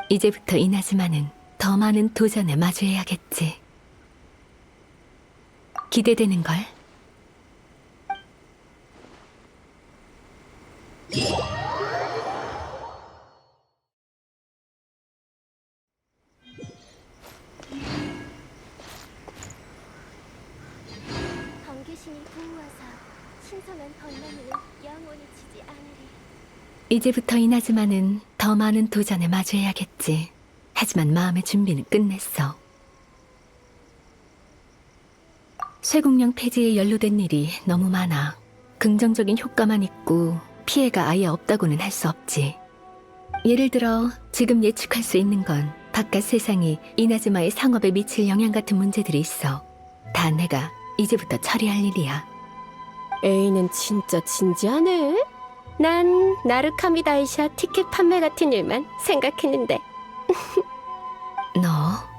이제부터 이나즈마는 더 많은 도전에 마주해야겠지. 기대되는걸? 번개신이 부어서 신성한 번나무는 영원히 지지 않으리. 이제부터 이나즈마는 더 많은 도전에 마주해야겠지. 하지만 마음의 준비는 끝냈어. 쇠국령 폐지에 연루된 일이 너무 많아. 긍정적인 효과만 있고 피해가 아예 없다고는 할 수 없지. 예를 들어 지금 예측할 수 있는 건 바깥 세상이 이나즈마의 상업에 미칠 영향 같은 문제들이 있어. 다 내가 이제부터 처리할 일이야. A는 진짜 진지하네. 난 나르카미 다이샤 티켓 판매 같은 일만 생각했는데. 너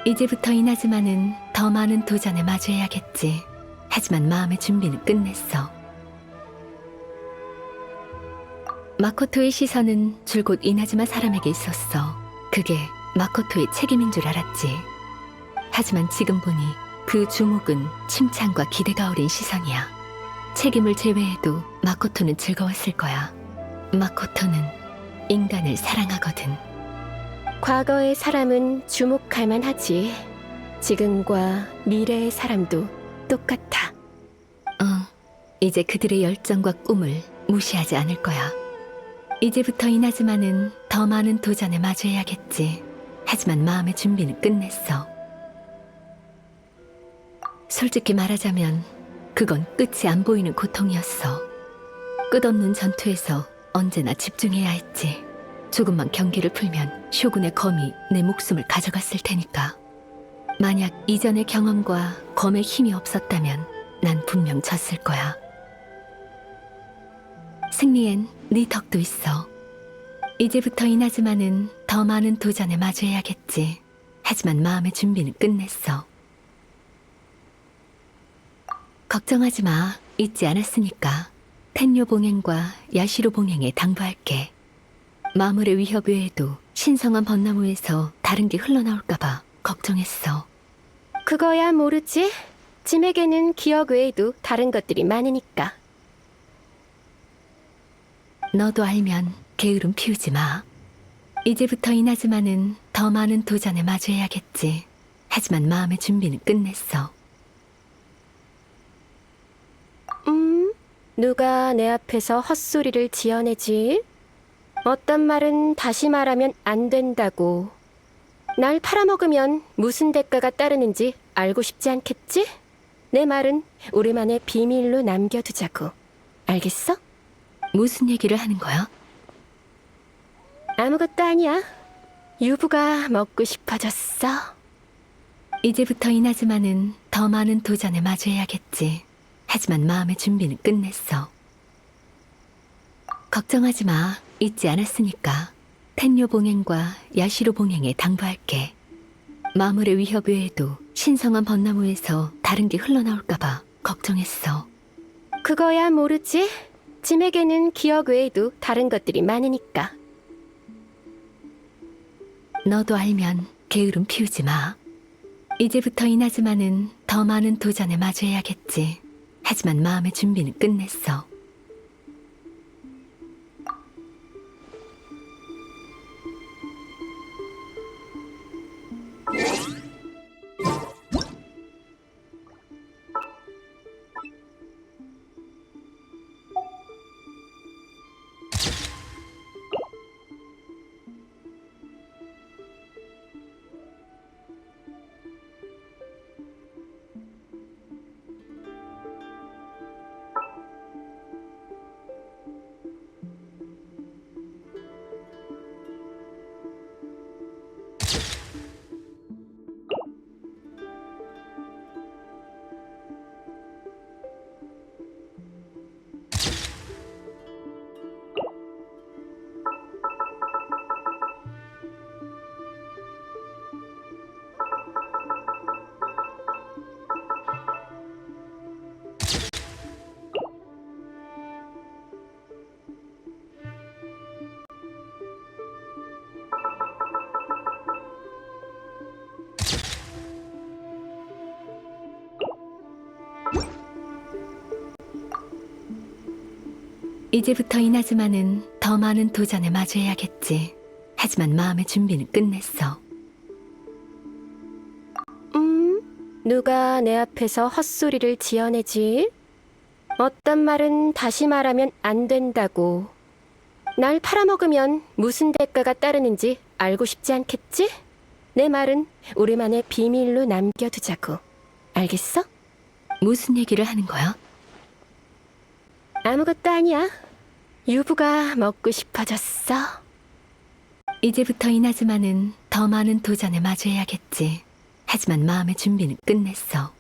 이제부터 이나즈마는 더 많은 도전에 마주해야겠지. 하지만 마음의 준비는 끝냈어. 마코토의 시선은 줄곧 이나즈마 사람에게 있었어. 그게 마코토의 책임인 줄 알았지. 하지만 지금 보니 그 주목은 침창과 기대가 어린 시선이야. 책임을 제외해도 마코토는 즐거웠을 거야. 마코토는 인간을 사랑하거든. 과거의 사람은 주목할 만하지. 지금과 미래의 사람도 똑같아. 이제 그들의 열정과 꿈을 무시하지 않을 거야. 이제부터 이나즈마는 더 많은 도전에 마주해야겠지. 하지만 마음의 준비는 끝냈어. 솔직히 말하자면 그건 끝이 안 보이는 고통이었어. 끝없는 전투에서 언제나 집중해야 했지. 조금만 경계를 풀면 쇼군의 검이 내 목숨을 가져갔을 테니까. 만약 이전의 경험과 검의 힘이 없었다면 난 분명 졌을 거야. 승리엔 네 덕도 있어. 이제부터 이나즈마는 더 많은 도전에 마주해야겠지. 하지만 마음의 준비는 끝냈어. 걱정하지 마. 잊지 않았으니까. 텐요 봉행과 야시로 봉행에 당부할게. 마물의 위협 외에도 신성한 벚나무에서 다른 게 흘러나올까봐 걱정했어. 그거야 모르지. 짐에게는 기억 외에도 다른 것들이 많으니까. 너도 알면 게으름 피우지 마. 이제부터 이나즈마는 더 많은 도전에 마주해야겠지. 하지만 마음의 준비는 끝냈어. 누가 내 앞에서 헛소리를 지어내지? 어떤 말은 다시 말하면 안 된다고. 날 팔아먹으면 무슨 대가가 따르는지 알고 싶지 않겠지? 내 말은 우리만의 비밀로 남겨두자고. 알겠어? 무슨 얘기를 하는 거야? 아무것도 아니야. 유부가 먹고 싶어졌어. 이제부터 이나즈마는 더 많은 도전에 마주해야겠지. 하지만 마음의 준비는 끝냈어. 걱정하지 마. 잊지 않았으니까. 텐요 봉행과 야시로 봉행에 당부할게. 마물의 위협 외에도 신성한 벚나무에서 다른 게 흘러나올까봐 걱정했어. 그거야 모르지. 짐에게는 기억 외에도 다른 것들이 많으니까. 너도 알면 게으름 피우지 마. 이제부터 이나즈마는 더 많은 도전에 마주해야겠지. 하지만 마음의 준비는 끝냈어. 이제부터 이나즈마는 더 많은 도전에 마주해야겠지. 하지만 마음의 준비는 끝냈어. 누가 내 앞에서 헛소리를 지어내지? 어떤 말은 다시 말하면 안 된다고. 날 팔아먹으면 무슨 대가가 따르는지 알고 싶지 않겠지? 내 말은 우리만의 비밀로 남겨두자고. 알겠어? 무슨 얘기를 하는 거야? 아무것도 아니야. 유부가 먹고 싶어졌어. 이제부터 이나즈마는 더 많은 도전에 마주해야겠지. 하지만 마음의 준비는 끝냈어.